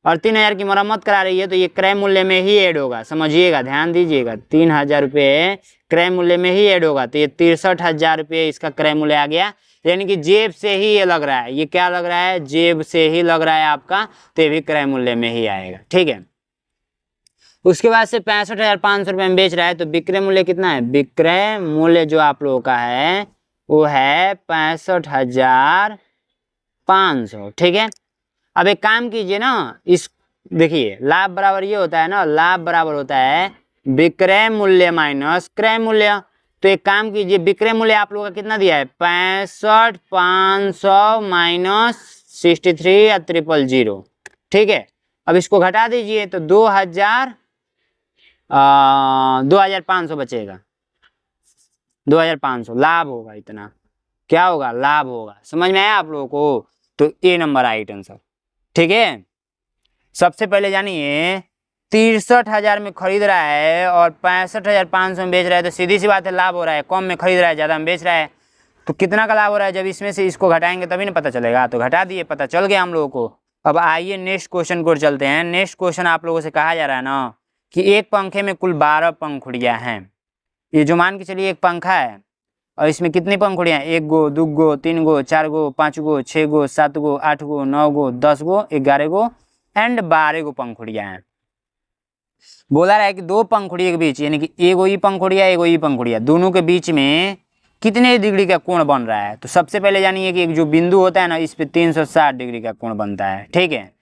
और 3,000 की मरम्मत करा रही है, तो ये क्रय मूल्य में ही ऐड होगा। समझिएगा, ध्यान दीजिएगा, 3,000 रुपये क्रय मूल्य में ही ऐड होगा। तो ये 63,000 रुपये इसका क्रय मूल्य आ गया, यानी कि जेब से ही ये लग रहा है। ये क्या लग रहा है, जेब से ही लग रहा है आपका, तो ये भी क्रय मूल्य में ही आएगा। ठीक है, उसके बाद से 65,500 रुपये में बेच रहा है, तो विक्रय मूल्य कितना है, विक्रय मूल्य जो आप लोगों का है वो है 65,500। ठीक है, अब एक काम कीजिए ना, इस देखिए लाभ बराबर ये होता है ना, लाभ बराबर होता है विक्रय मूल्य माइनस क्रय मूल्य। तो एक काम कीजिए, विक्रय मूल्य आप लोगों का कितना दिया है, 65,500 - 63,000। ठीक है, अब इसको घटा दीजिए तो 2,500 बचेगा, 2,500 लाभ होगा। इतना क्या होगा, लाभ होगा। समझ में आया आप लोगों को, तो ए नंबर राइट आंसर। ठीक है, सबसे पहले जानिए 63,000 में खरीद रहा है और 65,500 में बेच रहा है, तो सीधी सी बात है लाभ हो रहा है। कम में खरीद रहा है, ज़्यादा में बेच रहा है, तो कितना का लाभ हो रहा है, जब इसमें से इसको घटाएंगे तभी ना पता चलेगा। तो घटा दिए, पता चल गया हम लोगों को। अब आइए नेक्स्ट क्वेश्चन को चलते हैं। नेक्स्ट क्वेश्चन आप लोगों से कहा जा रहा है ना कि एक पंखे में कुल 12 पंखुड़ियाँ हैं। ये जो मान के चलिए एक पंखा है और इसमें कितनी पंखुड़ियाँ, 1 गो 2 गो 3 गो 4 गो 5 गो 6 गो 7 गो 8 गो 9 गो 10 गो 11 गो एंड 12 गो पंखुड़ियाँ हैं। बोला रहा है कि दो पंखुड़ियों के बीच, यानी कि एगो ई पंखुड़िया एगो ई पंखुड़िया, दोनों के बीच में कितने डिग्री का कोण बन रहा है। तो सबसे पहले जानिए कि एक जो बिंदु होता है ना, इस पे 360 डिग्री का कोण बनता है। ठीक है,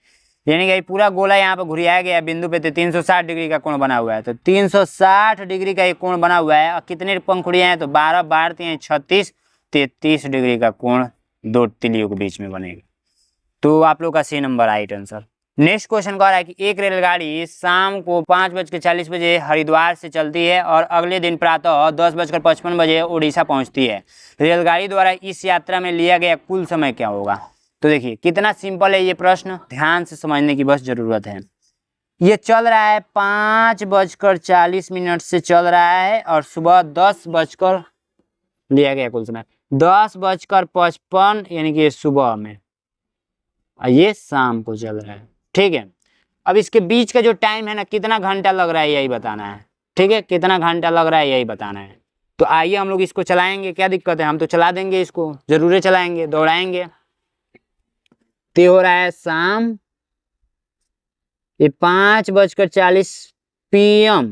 यानी कि पूरा गोला यहाँ पे घुरियाया गया बिंदु पे, तो 360 डिग्री का कोण बना हुआ है। तो 360 डिग्री का एक कोण बना हुआ है और कितने पंखुड़ियाँ हैं, तो 12 12 3 36, 33 डिग्री का कोण दो तिलियों के बीच में बनेगा। तो आप लोग का C number right answer. Next question कह रहा है कि एक रेलगाड़ी शाम को 5:40 बजे हरिद्वार से चलती है और अगले दिन प्रातः 10:55 बजे उड़ीसा पहुंचती है। रेलगाड़ी द्वारा इस यात्रा में लिया गया कुल समय क्या होगा। तो देखिए कितना सिंपल है ये प्रश्न, ध्यान से समझने की बस जरूरत है। ये चल रहा है 5:40 से चल रहा है और सुबह 10 बजकर लिया गया कुल समय 10:55, यानी कि सुबह में, ये शाम को चल रहा है। ठीक है, अब इसके बीच का जो टाइम है ना, कितना घंटा लग रहा है यही बताना है। ठीक है, कितना घंटा लग रहा है यही बताना है। तो आइए हम लोग इसको चलाएंगे, क्या दिक्कत है, हम तो चला देंगे, इसको जरूर चलाएंगे, दौड़ाएंगे। तो हो रहा है शाम ये 5:40 PM,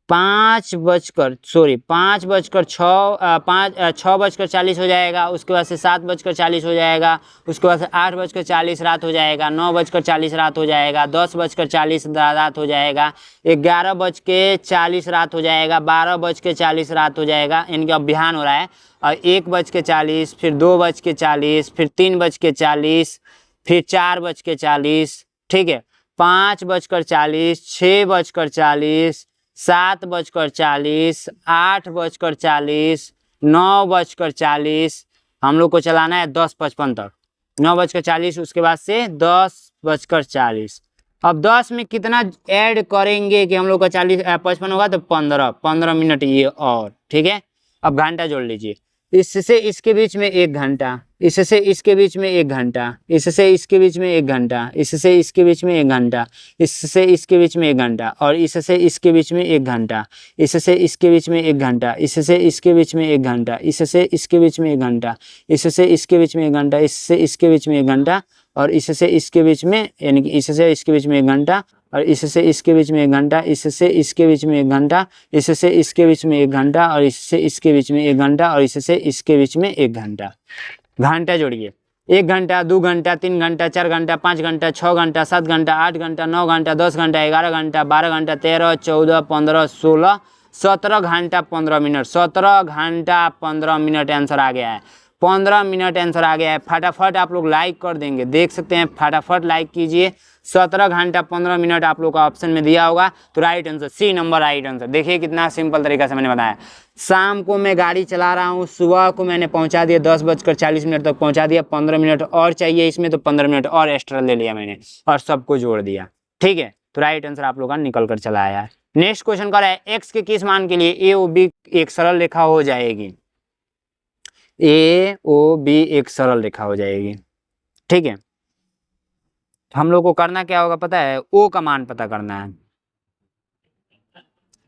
6:40 हो जाएगा। उसके बाद से 7:40 हो जाएगा। उसके बाद से 8:40 रात हो जाएगा। 9:40 रात हो जाएगा। 10:40 रात हो जाएगा। 11:40 रात हो जाएगा। 12:40 रात हो जाएगा, यानी कि अब बिहान हो रहा है। और 1:40, फिर 2:40, फिर 3:40, फिर 4:40, ठीक है। 5:40, 6:40, 7:40, 8:40, 9:40, हम लोग को चलाना है 10:55 तक। 9:40, उसके बाद से 10:40। अब 10 में कितना ऐड करेंगे कि हम लोग का 55 होगा, तो 15 मिनट ये और, ठीक है। अब घंटा जोड़ लीजिए, इससे इसके बीच में 1 घंटा, इससे इसके बीच में 1 घंटा, इससे इसके बीच में 1 घंटा, इससे इसके बीच में 1 घंटा, इससे इसके बीच में 1 घंटा, और इससे इसके बीच में 1 घंटा, इससे इसके बीच में 1 घंटा, इससे इसके बीच में 1 घंटा, इससे इसके बीच में 1 घंटा, इससे इसके बीच में 1 घंटा, इससे इसके बीच में 1 घंटा, और इससे इसके बीच में, यानी कि इससे इसके बीच में 1 घंटा, और इससे इसके बीच में 1 घंटा, इससे इसके बीच में 1 घंटा, इससे इसके बीच में 1 घंटा, और इससे इसके बीच में 1 घंटा, और इससे इसके बीच में 1 घंटा। घंटा जोड़िए, 1 घंटा, 2 घंटा, 3 घंटा, 4 घंटा, 5 घंटा, 6 घंटा, 7 घंटा, 8 घंटा, 9 घंटा, 10 घंटा, 11 घंटा, 12 घंटा, 13, 14, 15, 16, 17 घंटा 15 मिनट। 17 घंटा 15 मिनट आंसर आ गया है। 15 मिनट आंसर आ गया है। फटाफट आप लोग लाइक कर देंगे, देख सकते हैं, फटाफट लाइक कीजिए। 17 घंटा 15 मिनट आप लोग का ऑप्शन में दिया होगा, तो right answer C number right answer. देखिए कितना सिंपल तरीका से मैंने बताया। शाम को मैं गाड़ी चला रहा हूँ, सुबह को मैंने पहुँचा दिया, 10:40 तक पहुँचा दिया। 15 मिनट और चाहिए इसमें, तो 15 मिनट और एक्स्ट्रा ले लिया मैंने और सबको जोड़ दिया, ठीक है। तो राइट आंसर आप लोग का निकल कर चला आया है। नेक्स्ट क्वेश्चन कर रहा है, एक्स के किस मान के लिए ए ओ बी एक सरल रेखा हो जाएगी। ए ओ बी एक सरल रेखा हो जाएगी, ठीक है। हम लोग को करना क्या होगा पता है, ओ का मान पता करना है।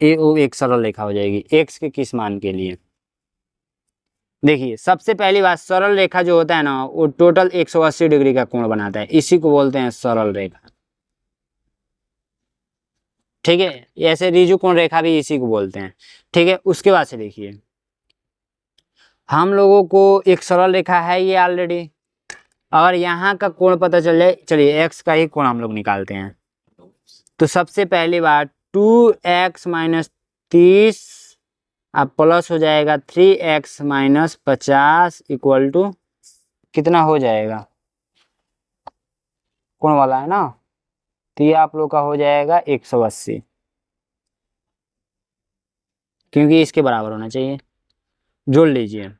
ए ओ एक सरल रेखा हो जाएगी एक्स के किस मान के लिए। देखिए सबसे पहली बात, सरल रेखा जो होता है ना, वो टोटल 180 डिग्री का कोण बनाता है, इसी को बोलते हैं सरल रेखा, ठीक है। ऐसे ऋजु कोण रेखा भी इसी को बोलते हैं, ठीक है। उसके बाद से देखिए, हम लोगों को एक सरल रेखा है ये ऑलरेडी। अगर यहाँ का कोण पता चल जाए, चलिए एक्स का ही कोण हम लोग निकालते हैं। तो सबसे पहली बात 2x - 30 अब प्लस हो जाएगा 3x - 50 इक्वल टू कितना हो जाएगा, कोण वाला है ना, तो ये आप लोग का हो जाएगा 180, क्योंकि इसके बराबर होना चाहिए। जोड़ लीजिए,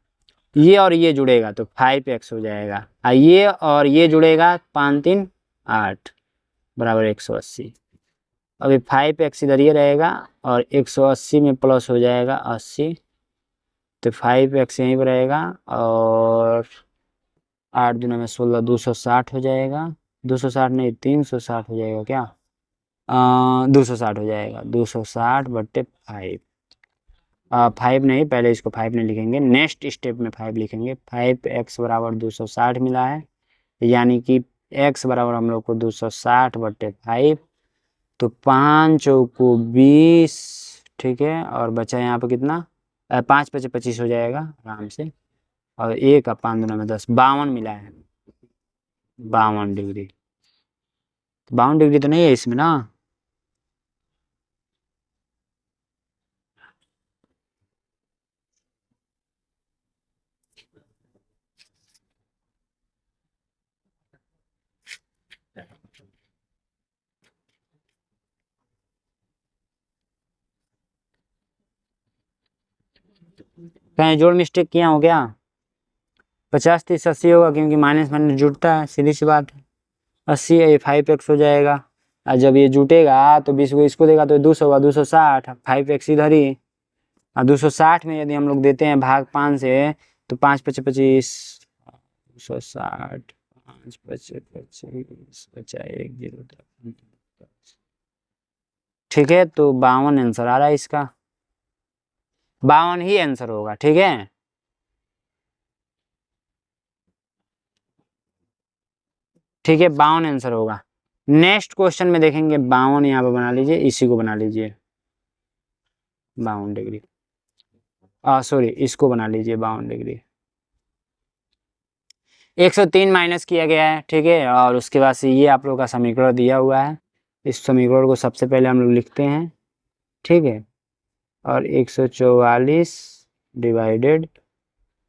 ये और ये जुड़ेगा तो 5x हो जाएगा, ये और ये जुड़ेगा 5 3 8 बराबर 180। अभी 5x इधर ये रहेगा और 180 में प्लस हो जाएगा 80, तो 5x यहीं पर रहेगा, और 8 दूना में 16, 260 हो जाएगा। 260 नहीं 360 हो जाएगा क्या, 260 हो जाएगा। 260/5, 5 नहीं, पहले इसको 5 नहीं लिखेंगे, नेक्स्ट स्टेप में 5 लिखेंगे। 5x बराबर 260 मिला है, यानी कि x बराबर हम लोग को 260/5, तो 5 चौको 20, ठीक है। और बचा यहाँ पे कितना, 5 × 5 = 25 हो जाएगा आराम से, और 1 और 5 दूना में 10, 52 मिला है। 52 डिग्री, 52 डिग्री तो नहीं है इसमें ना, कहीं जोड़ मिस्टेक किया हो क्या। 50 30 80 होगा, क्योंकि माइनस माइनस जुड़ता है, सीधी सी बात है। 80 है, ये 5x हो जाएगा, और जब ये जुटेगा तो 20 को इसको देगा तो 200 होगा, 260, 5x इधर ही, और 260 में यदि हम लोग देते हैं भाग 5 से, तो 5 × 5 = 25, 260, 5 × 5 = 25, बचा 1 0, ठीक है। तो 52 आंसर आ रहा है इसका, 52 ही आंसर होगा, ठीक है। ठीक है, 52 आंसर होगा। नेक्स्ट क्वेश्चन में देखेंगे 52 यहाँ पर बना लीजिए, इसी को बना लीजिए 52 डिग्री, सॉरी इसको बना लीजिए 52 डिग्री। 103 माइनस किया गया है, ठीक है। और उसके बाद से ये आप लोगों का समीकरण दिया हुआ है, इस समीकरण को सबसे पहले हम लोग लिखते हैं, ठीक है। और 144 डिवाइडेड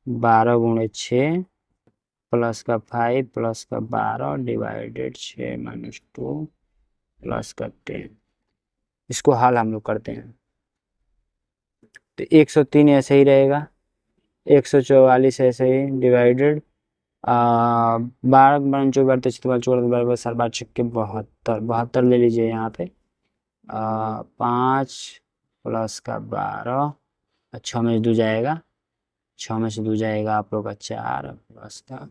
12 गुणे 6 प्लस का 5 प्लस का 12 डिवाइडेड 6 माइनस 2 प्लस का 10, इसको हल हम लोग करते हैं। तो 103 ऐसे ही रहेगा, 144 ऐसे ही डिवाइडेड 12 बन 72 ले लीजिए यहाँ पे, 5 प्लस का 12, 6 में से 2 जाएगा, 6 में से 2 जाएगा आप लोग का 4 प्लस का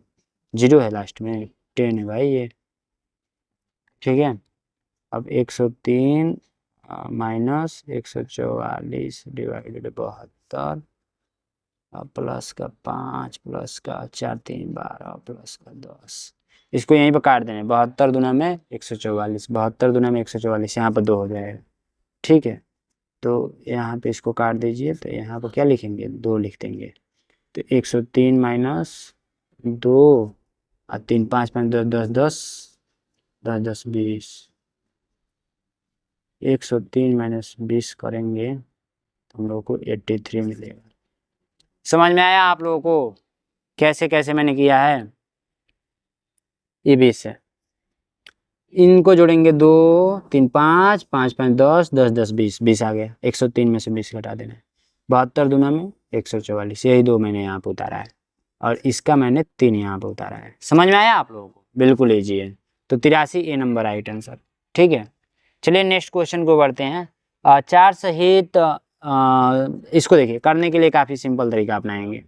0 है लास्ट में, 10 है भाई ये, ठीक है। अब 103 माइनस 144 डिवाइडेड 72 प्लस का 5 प्लस का 4 3 12 प्लस का 10, इसको यहीं पर काट देना, 72 दुना में 144, 72 दुना में 144, यहाँ पर 2 हो जाएगा, ठीक है। तो यहाँ पे इसको काट दीजिए, तो यहाँ पर क्या लिखेंगे, 2 लिख देंगे। तो 103 माइनस 2 और 3 5 5 10 10 10 10 10 20, 103 माइनस 20 करेंगे तो हम लोग को 83 मिलेगा। समझ में आया आप लोगों को कैसे कैसे मैंने किया है? ये 20 है, इनको जोड़ेंगे 2 3 5 5 5 10 10 10 20, 20 आ गया, 103 में से 20 घटा देना है। 72 दुना में 144, यही 2 मैंने यहाँ पे उतारा है, और इसका मैंने 3 यहाँ पे उतारा है। समझ में आया आप लोगों को? बिल्कुल ईजी है। तो 83 ए नंबर राइट आंसर, ठीक है। चलिए नेक्स्ट क्वेश्चन को बढ़ते हैं। 4 सहित इसको देखिए, करने के लिए काफ़ी सिंपल तरीका अपनाएंगे।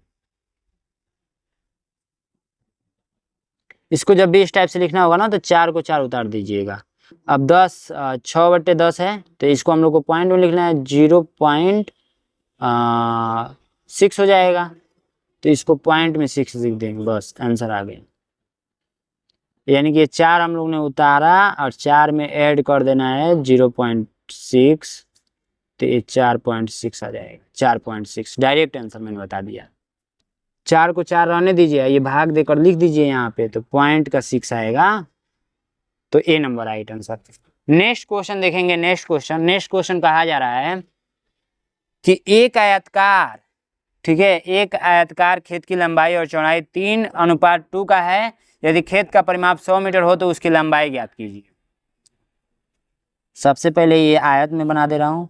इसको जब भी इस टाइप से लिखना होगा ना, तो 4 को 4 उतार दीजिएगा। अब 10 6/10 है, तो इसको हम लोग को पॉइंट में लिखना है, 0.6 हो जाएगा, तो इसको पॉइंट में 6 लिख देंगे, बस आंसर आ गया। यानी कि 4 हम लोग ने उतारा और 4 में ऐड कर देना है 0.6, तो ये 4.6 आ जाएगा, 4.6 डायरेक्ट आंसर मैंने बता दिया। 4 को 4 रहने दीजिए, ये भाग देकर लिख दीजिए यहाँ पे, तो पॉइंट का 6 आएगा, तो A number right answer. Next question देखेंगे। नेक्स्ट क्वेश्चन कहा जा रहा है कि एक आयतकार, ठीक है, एक आयतकार खेत की लंबाई और चौड़ाई 3:2 का है। यदि खेत का परिमाप 100 मीटर हो तो उसकी लंबाई ज्ञात कीजिए। सबसे पहले ये आयत में बना दे रहा हूं,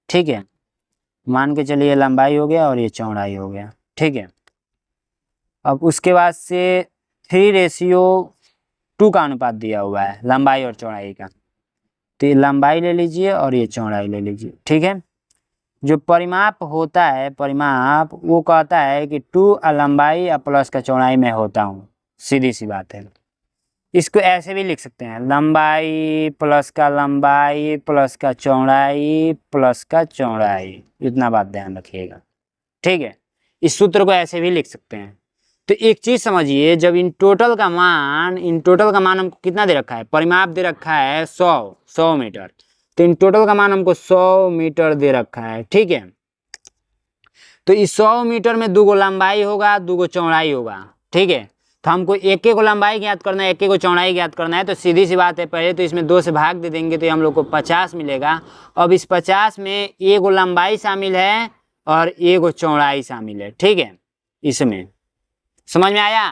ठीक है। मान के चलिए लंबाई हो गया और ये चौड़ाई हो गया, ठीक है। अब उसके बाद से 3:2 का अनुपात दिया हुआ है लंबाई और चौड़ाई का, तो ये लंबाई ले लीजिए और ये चौड़ाई ले लीजिए, ठीक है। जो परिमाप होता है, परिमाप वो कहता है कि 2 लंबाई और प्लस का चौड़ाई में होता हूँ, सीधी सी बात है। इसको ऐसे भी लिख सकते हैं, लंबाई प्लस का लंबाई प्लस का चौड़ाई प्लस का चौड़ाई, इतना बात ध्यान रखिएगा, ठीक है। इस सूत्र को ऐसे भी लिख सकते हैं। तो एक चीज समझिए, जब इन टोटल का मान हमको कितना दे रखा है, परिमाप दे रखा है 100 मीटर, तो इन टोटल का मान हमको 100 मीटर दे रखा है, ठीक है। तो इस 100 मीटर में 2 लंबाई होगा, 2 चौड़ाई होगा, ठीक है। तो हमको एक लंबाई ज्ञात करना है, एक चौड़ाई ज्ञात करना है, तो सीधी सी बात है, पहले तो इसमें 2 से भाग दे देंगे, तो हम लोग को 50 मिलेगा। अब इस 50 में 1 लंबाई शामिल है और 1 चौड़ाई शामिल है, ठीक है। इसमें समझ में आया?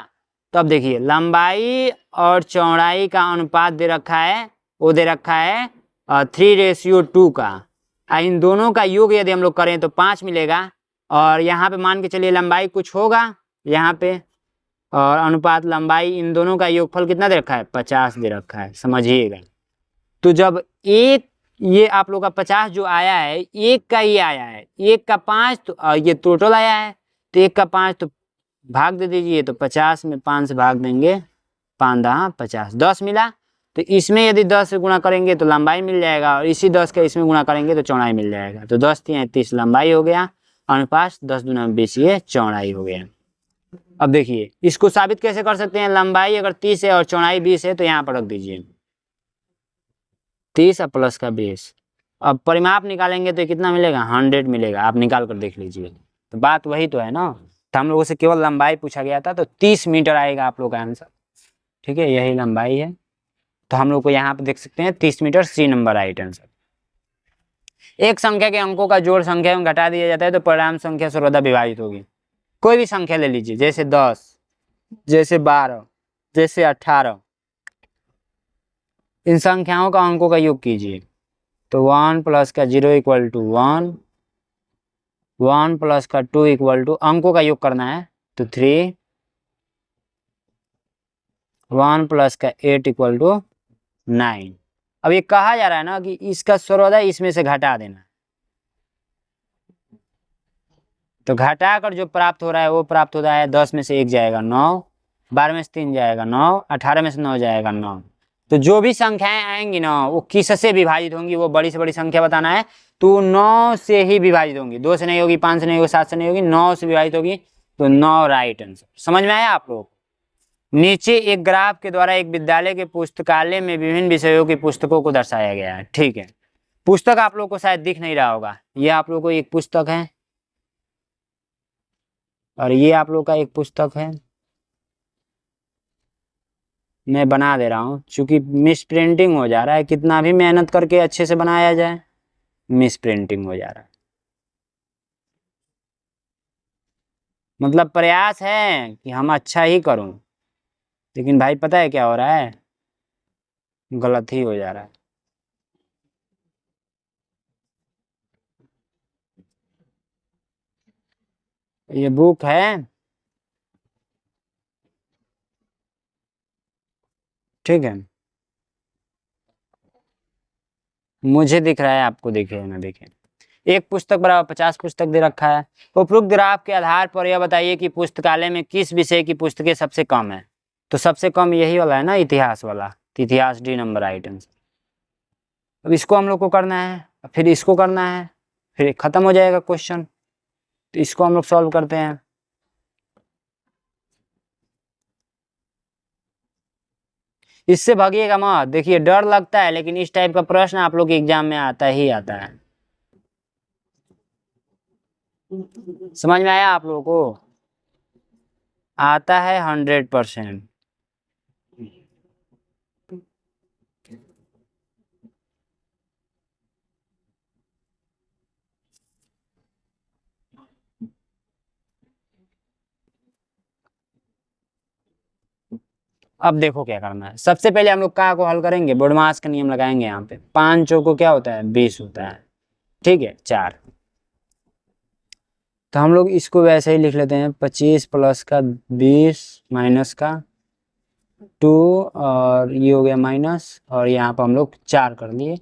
तो अब देखिए, लंबाई और चौड़ाई का अनुपात दे रखा है, वो दे रखा है 3:2 का। इन दोनों का योग यदि हम लोग करें तो 5 मिलेगा, और यहाँ पे मान के चलिए लंबाई कुछ होगा यहाँ पे, और अनुपात लंबाई, इन दोनों का योगफल कितना दे रखा है, 50 दे रखा है, समझिएगा। तो जब एक ये आप लोग का 50 जो आया है, एक का ये आया है, एक का 5, तो ये टोटल आया है, तो एक का 5 तो भाग दे दीजिए, तो 50 में 5 से भाग देंगे, 5 10 50, 10 मिला। तो इसमें यदि 10 से गुणा करेंगे तो लंबाई मिल जाएगा, और इसी 10 का इसमें गुणा करेंगे तो चौड़ाई मिल जाएगा। तो 10 3 30 लंबाई हो गया, अनुपात 10 दूना 20 ये चौड़ाई हो गया। अब देखिए, इसको साबित कैसे कर सकते हैं, लंबाई अगर 30 है और चौड़ाई 20 है, तो यहाँ पर रख दीजिए, 30 और प्लस का 20। अब परिमाप निकालेंगे तो कितना मिलेगा, 100 मिलेगा। आप निकाल कर देख लीजिए। तो बात वही तो है ना। तो हम लोगों से केवल लंबाई पूछा गया था, तो 30 मीटर आएगा आप लोग का आंसर। ठीक है, यही लंबाई है। तो हम लोग को यहाँ पे देख सकते हैं 30 metre, C number right answer. एक संख्या के अंकों का जोड़ संख्या में घटा दिया जाता है तो परिणाम संख्या सर्वदा विभाजित होगी। कोई भी संख्या ले लीजिए, जैसे 10, जैसे 12, जैसे 18। इन संख्याओं का अंकों का योग कीजिए तो 1 प्लस का 0 इक्वल टू 1, 1 प्लस का 2 इक्वल टू, अंकों का योग करना है तो 3, 1 प्लस का 8 इक्वल टू 9। अब ये कहा जा रहा है ना कि इसका सर्वदा इसमें से घटा देना, तो घटाकर जो प्राप्त हो रहा है वो प्राप्त होता है 10 में से 1 जाएगा 9, 12 में से 3 जाएगा 9, 18 में से 9 जाएगा 9। तो जो भी संख्याएं आएंगी ना वो किससे विभाजित होंगी, वो बड़ी से बड़ी संख्या बताना है तो 9 से ही विभाजित होंगी। 2 से नहीं होगी, 5 से नहीं होगी, 7 से नहीं होगी, 9 से विभाजित होगी। तो 9 राइट आंसर। समझ में आया आप लोग? नीचे एक ग्राफ के द्वारा एक विद्यालय के पुस्तकालय में विभिन्न विषयों की पुस्तकों को दर्शाया गया है। ठीक है, पुस्तक आप लोग को शायद दिख नहीं रहा होगा, ये आप लोग को एक पुस्तक है और ये आप लोग का एक पुस्तक है। मैं बना दे रहा हूँ क्योंकि मिस प्रिंटिंग हो जा रहा है, कितना भी मेहनत करके अच्छे से बनाया जाए मिस प्रिंटिंग हो जा रहा है। मतलब प्रयास है कि हम अच्छा ही करूं, लेकिन भाई पता है क्या हो रहा है, गलत ही हो जा रहा है। ये बुक है, ठीक है, मुझे दिख रहा है, आपको दिखे ना दिखे। एक पुस्तक बराबर 50 पुस्तक दे रखा है। उपरोक्त ग्राफ के आधार पर यह बताइए कि पुस्तकालय में किस विषय की पुस्तकें सबसे कम है। तो सबसे कम यही वाला है ना, इतिहास वाला। तो इतिहास डी नंबर राइट आंसर। अब इसको हम लोग को करना है, फिर इसको करना है, फिर खत्म हो जाएगा क्वेश्चन। तो इसको हम लोग सॉल्व करते हैं। इससे भागिएगा मत, देखिए डर लगता है लेकिन इस टाइप का प्रश्न आप लोग के एग्जाम में आता ही आता है। समझ में आया आप लोगों को? आता है 100%। अब देखो क्या करना है। सबसे पहले हम लोग का को हल करेंगे, बोडमास का नियम लगाएंगे। यहाँ पे 5 चौको क्या होता है, 20 होता है। ठीक है, 4। तो हम लोग इसको वैसे ही लिख लेते हैं, 25 प्लस का 20 माइनस का 2, और ये हो गया माइनस, और यहाँ पर हम लोग 4 कर लिए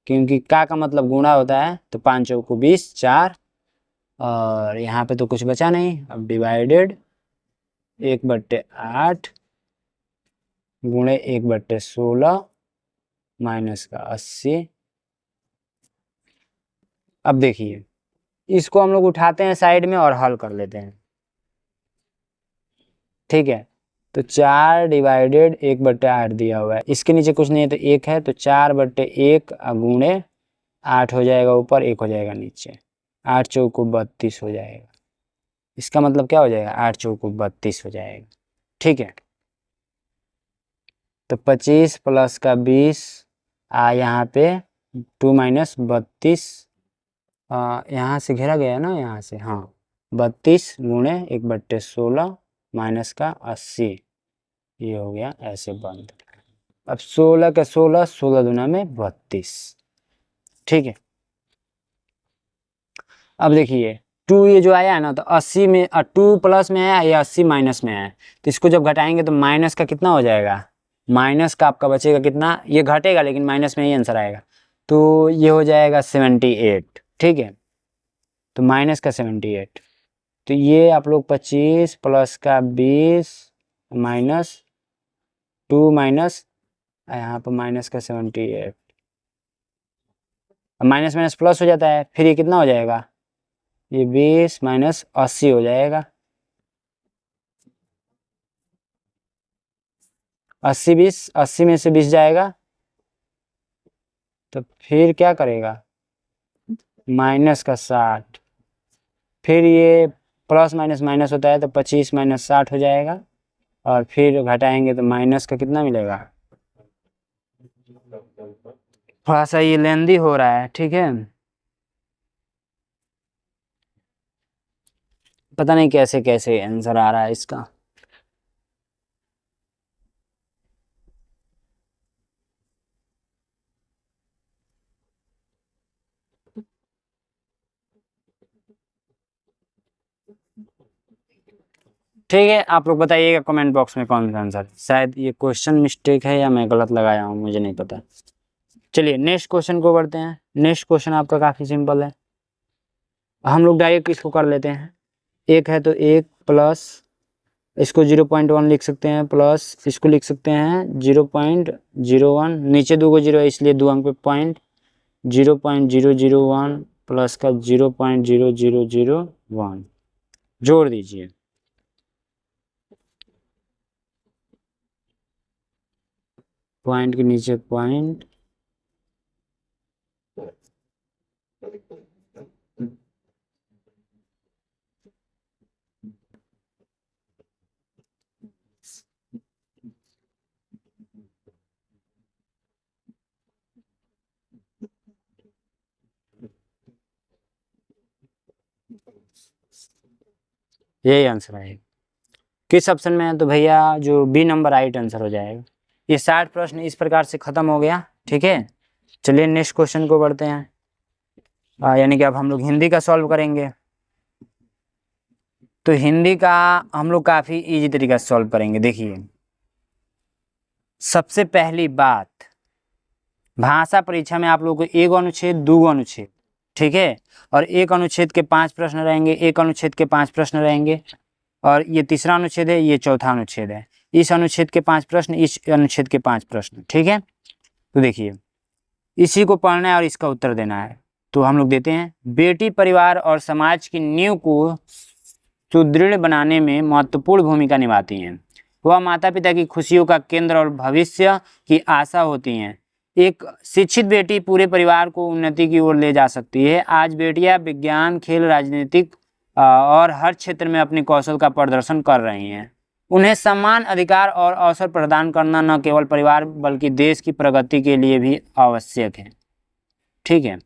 क्योंकि का मतलब गुणा होता है। तो 5 चौको 20, 4, और यहाँ पे तो कुछ बचा नहीं। अब डिवाइडेड 1/8 गुणे 1/16 माइनस का 80। अब देखिए इसको हम लोग उठाते हैं साइड में और हल कर लेते हैं। ठीक है, तो 4 डिवाइडेड 1/8 दिया हुआ है, इसके नीचे कुछ नहीं है तो 1 है, तो 4/1 गुणे 8 हो जाएगा ऊपर, 1 हो जाएगा नीचे। 8 चौको 32 हो जाएगा। इसका मतलब क्या हो जाएगा, 8 चौको 32 हो जाएगा। ठीक है, तो 25 प्लस का 20 यहाँ पे 2 माइनस 32, यहाँ से घेरा गया है ना, यहाँ से, हाँ, 32 गुणे 1/16 माइनस का 80, ये हो गया ऐसे बंद। अब 16 का 16, 16 दूना में 32। ठीक है, अब देखिए 2 ये जो आया है ना, तो 80 में 2 प्लस में आया, या 80 माइनस में आया। तो इसको जब घटाएंगे तो माइनस का कितना हो जाएगा, माइनस का आपका बचेगा कितना, ये घटेगा लेकिन माइनस में ही आंसर आएगा। तो ये हो जाएगा 78। ठीक है, तो माइनस का 78। तो ये आप लोग 25 प्लस का 20 माइनस 2 माइनस, यहाँ पर माइनस का 78, माइनस माइनस प्लस हो जाता है, फिर ये कितना हो जाएगा, ये 20 माइनस 80 हो जाएगा। 80 20, 80 में से 20 जाएगा तो फिर क्या करेगा, माइनस का 60, फिर ये प्लस माइनस माइनस होता है तो 25 माइनस 60 हो जाएगा, और फिर घटाएंगे तो माइनस का कितना मिलेगा। थोड़ा सा ये लेंदी हो रहा है, ठीक है, पता नहीं कैसे कैसे आंसर आ रहा है इसका। ठीक है, आप लोग बताइएगा कमेंट बॉक्स में कौन सा आंसर। शायद ये क्वेश्चन मिस्टेक है या मैं गलत लगाया हूँ, मुझे नहीं पता। चलिए नेक्स्ट क्वेश्चन को बढ़ते हैं। नेक्स्ट क्वेश्चन आपका काफ़ी सिंपल है, हम लोग डायरेक्ट इसको कर लेते हैं। एक है तो एक प्लस इसको 0.1 लिख सकते हैं, प्लस इसको लिख सकते हैं 0.01, नीचे 2 जीरो है इसलिए 2 अंक पे पॉइंट, 0.001 प्लस का 0.0001 जोड़ दीजिए। पॉइंट के नीचे पॉइंट, यही आंसर आएगा। किस ऑप्शन में है, तो भैया जो बी नंबर राइट आंसर हो जाएगा। ये 60 प्रश्न इस प्रकार से खत्म हो गया, ठीक है। चलिए नेक्स्ट क्वेश्चन को बढ़ते हैं, यानी कि अब हम लोग हिंदी का सॉल्व करेंगे। तो हिंदी का हम लोग काफ़ी इजी तरीका से सॉल्व करेंगे। देखिए सबसे पहली बात, भाषा परीक्षा में आप लोगों को एक अनुच्छेद, दो अनुच्छेद, ठीक है, और एक अनुच्छेद के 5 प्रश्न रहेंगे, एक अनुच्छेद के 5 प्रश्न रहेंगे, और ये तीसरा अनुच्छेद है, ये चौथा अनुच्छेद है। इस अनुच्छेद के 5 प्रश्न, इस अनुच्छेद के 5 प्रश्न, ठीक है। तो देखिए इसी को पढ़ना है और इसका उत्तर देना है। तो हम लोग देते हैं, बेटी परिवार और समाज की नींव को सुदृढ़ बनाने में महत्वपूर्ण भूमिका निभाती हैं। वह माता पिता की खुशियों का केंद्र और भविष्य की आशा होती हैं। एक शिक्षित बेटी पूरे परिवार को उन्नति की ओर ले जा सकती है। आज बेटियां विज्ञान, खेल, राजनीतिक और हर क्षेत्र में अपने कौशल का प्रदर्शन कर रही हैं। उन्हें समान अधिकार और अवसर प्रदान करना न केवल परिवार बल्कि देश की प्रगति के लिए भी आवश्यक है, ठीक है।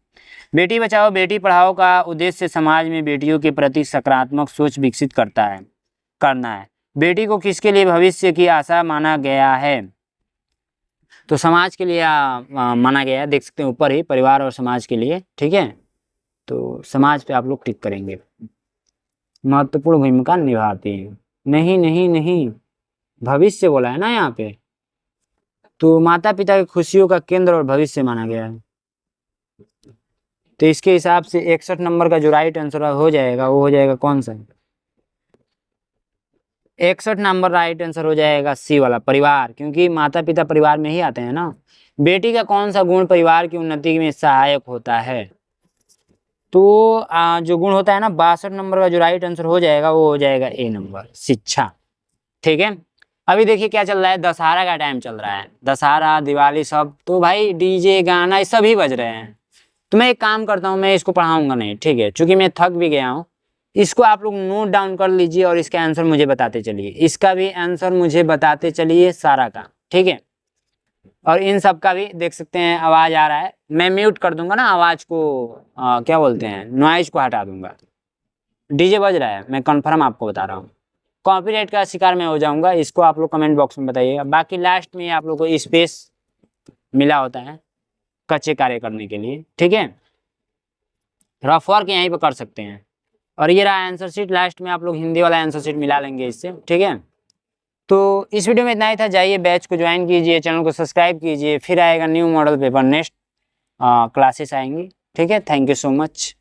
बेटी बचाओ बेटी पढ़ाओ का उद्देश्य समाज में बेटियों के प्रति सकारात्मक सोच विकसित करना है। बेटी को किसके लिए भविष्य की आशा माना गया है, तो समाज के लिए माना गया है। देख सकते हैं ऊपर ही, परिवार और समाज के लिए, ठीक है। तो समाज पे आप लोग टिक करेंगे, महत्वपूर्ण भूमिका निभाती है। नहीं नहीं नहीं, भविष्य बोला है ना यहाँ पे, तो माता पिता की खुशियों का केंद्र और भविष्य माना गया है। तो इसके हिसाब से 61 नंबर का जो राइट आंसर हो जाएगा वो हो जाएगा कौन सा, 61 नंबर राइट आंसर हो जाएगा सी वाला, परिवार, क्योंकि माता पिता परिवार में ही आते हैं ना। बेटी का कौन सा गुण परिवार की उन्नति में सहायक होता है, तो जो गुण होता है ना, 62 नंबर का जो राइट आंसर हो जाएगा वो हो जाएगा ए नंबर, शिक्षा, ठीक है। अभी देखिए क्या चल रहा है, दशहरा का टाइम चल रहा है, दशहरा दिवाली सब, तो भाई डीजे गाना ये सभी बज रहे हैं। तो मैं एक काम करता हूँ, मैं इसको पढ़ाऊंगा नहीं, ठीक है, क्योंकि मैं थक भी गया हूँ। इसको आप लोग नोट डाउन कर लीजिए और इसका आंसर मुझे बताते चलिए, इसका भी आंसर मुझे बताते चलिए सारा का, ठीक है। और इन सब का भी देख सकते हैं आवाज़ आ रहा है, मैं म्यूट कर दूंगा ना आवाज़ को, क्या बोलते हैं, नॉइज को हटा दूंगा। डीजे बज रहा है, मैं कन्फर्म आपको बता रहा हूँ, कॉपीराइट का शिकार मैं हो जाऊंगा। इसको आप लोग कमेंट बॉक्स में बताइएगा। बाकी लास्ट में आप लोग को स्पेस मिला होता है कच्चे कार्य करने के लिए, ठीक है। रफ वर्क यहीं पर कर सकते हैं। और ये रहा आंसर शीट, लास्ट में आप लोग हिंदी वाला आंसर शीट मिला लेंगे इससे, ठीक है। तो इस वीडियो में इतना ही था। जाइए बैच को ज्वाइन कीजिए, चैनल को सब्सक्राइब कीजिए, फिर आएगा new model paper, next classes आएंगी, ठीक है। Thank you so much.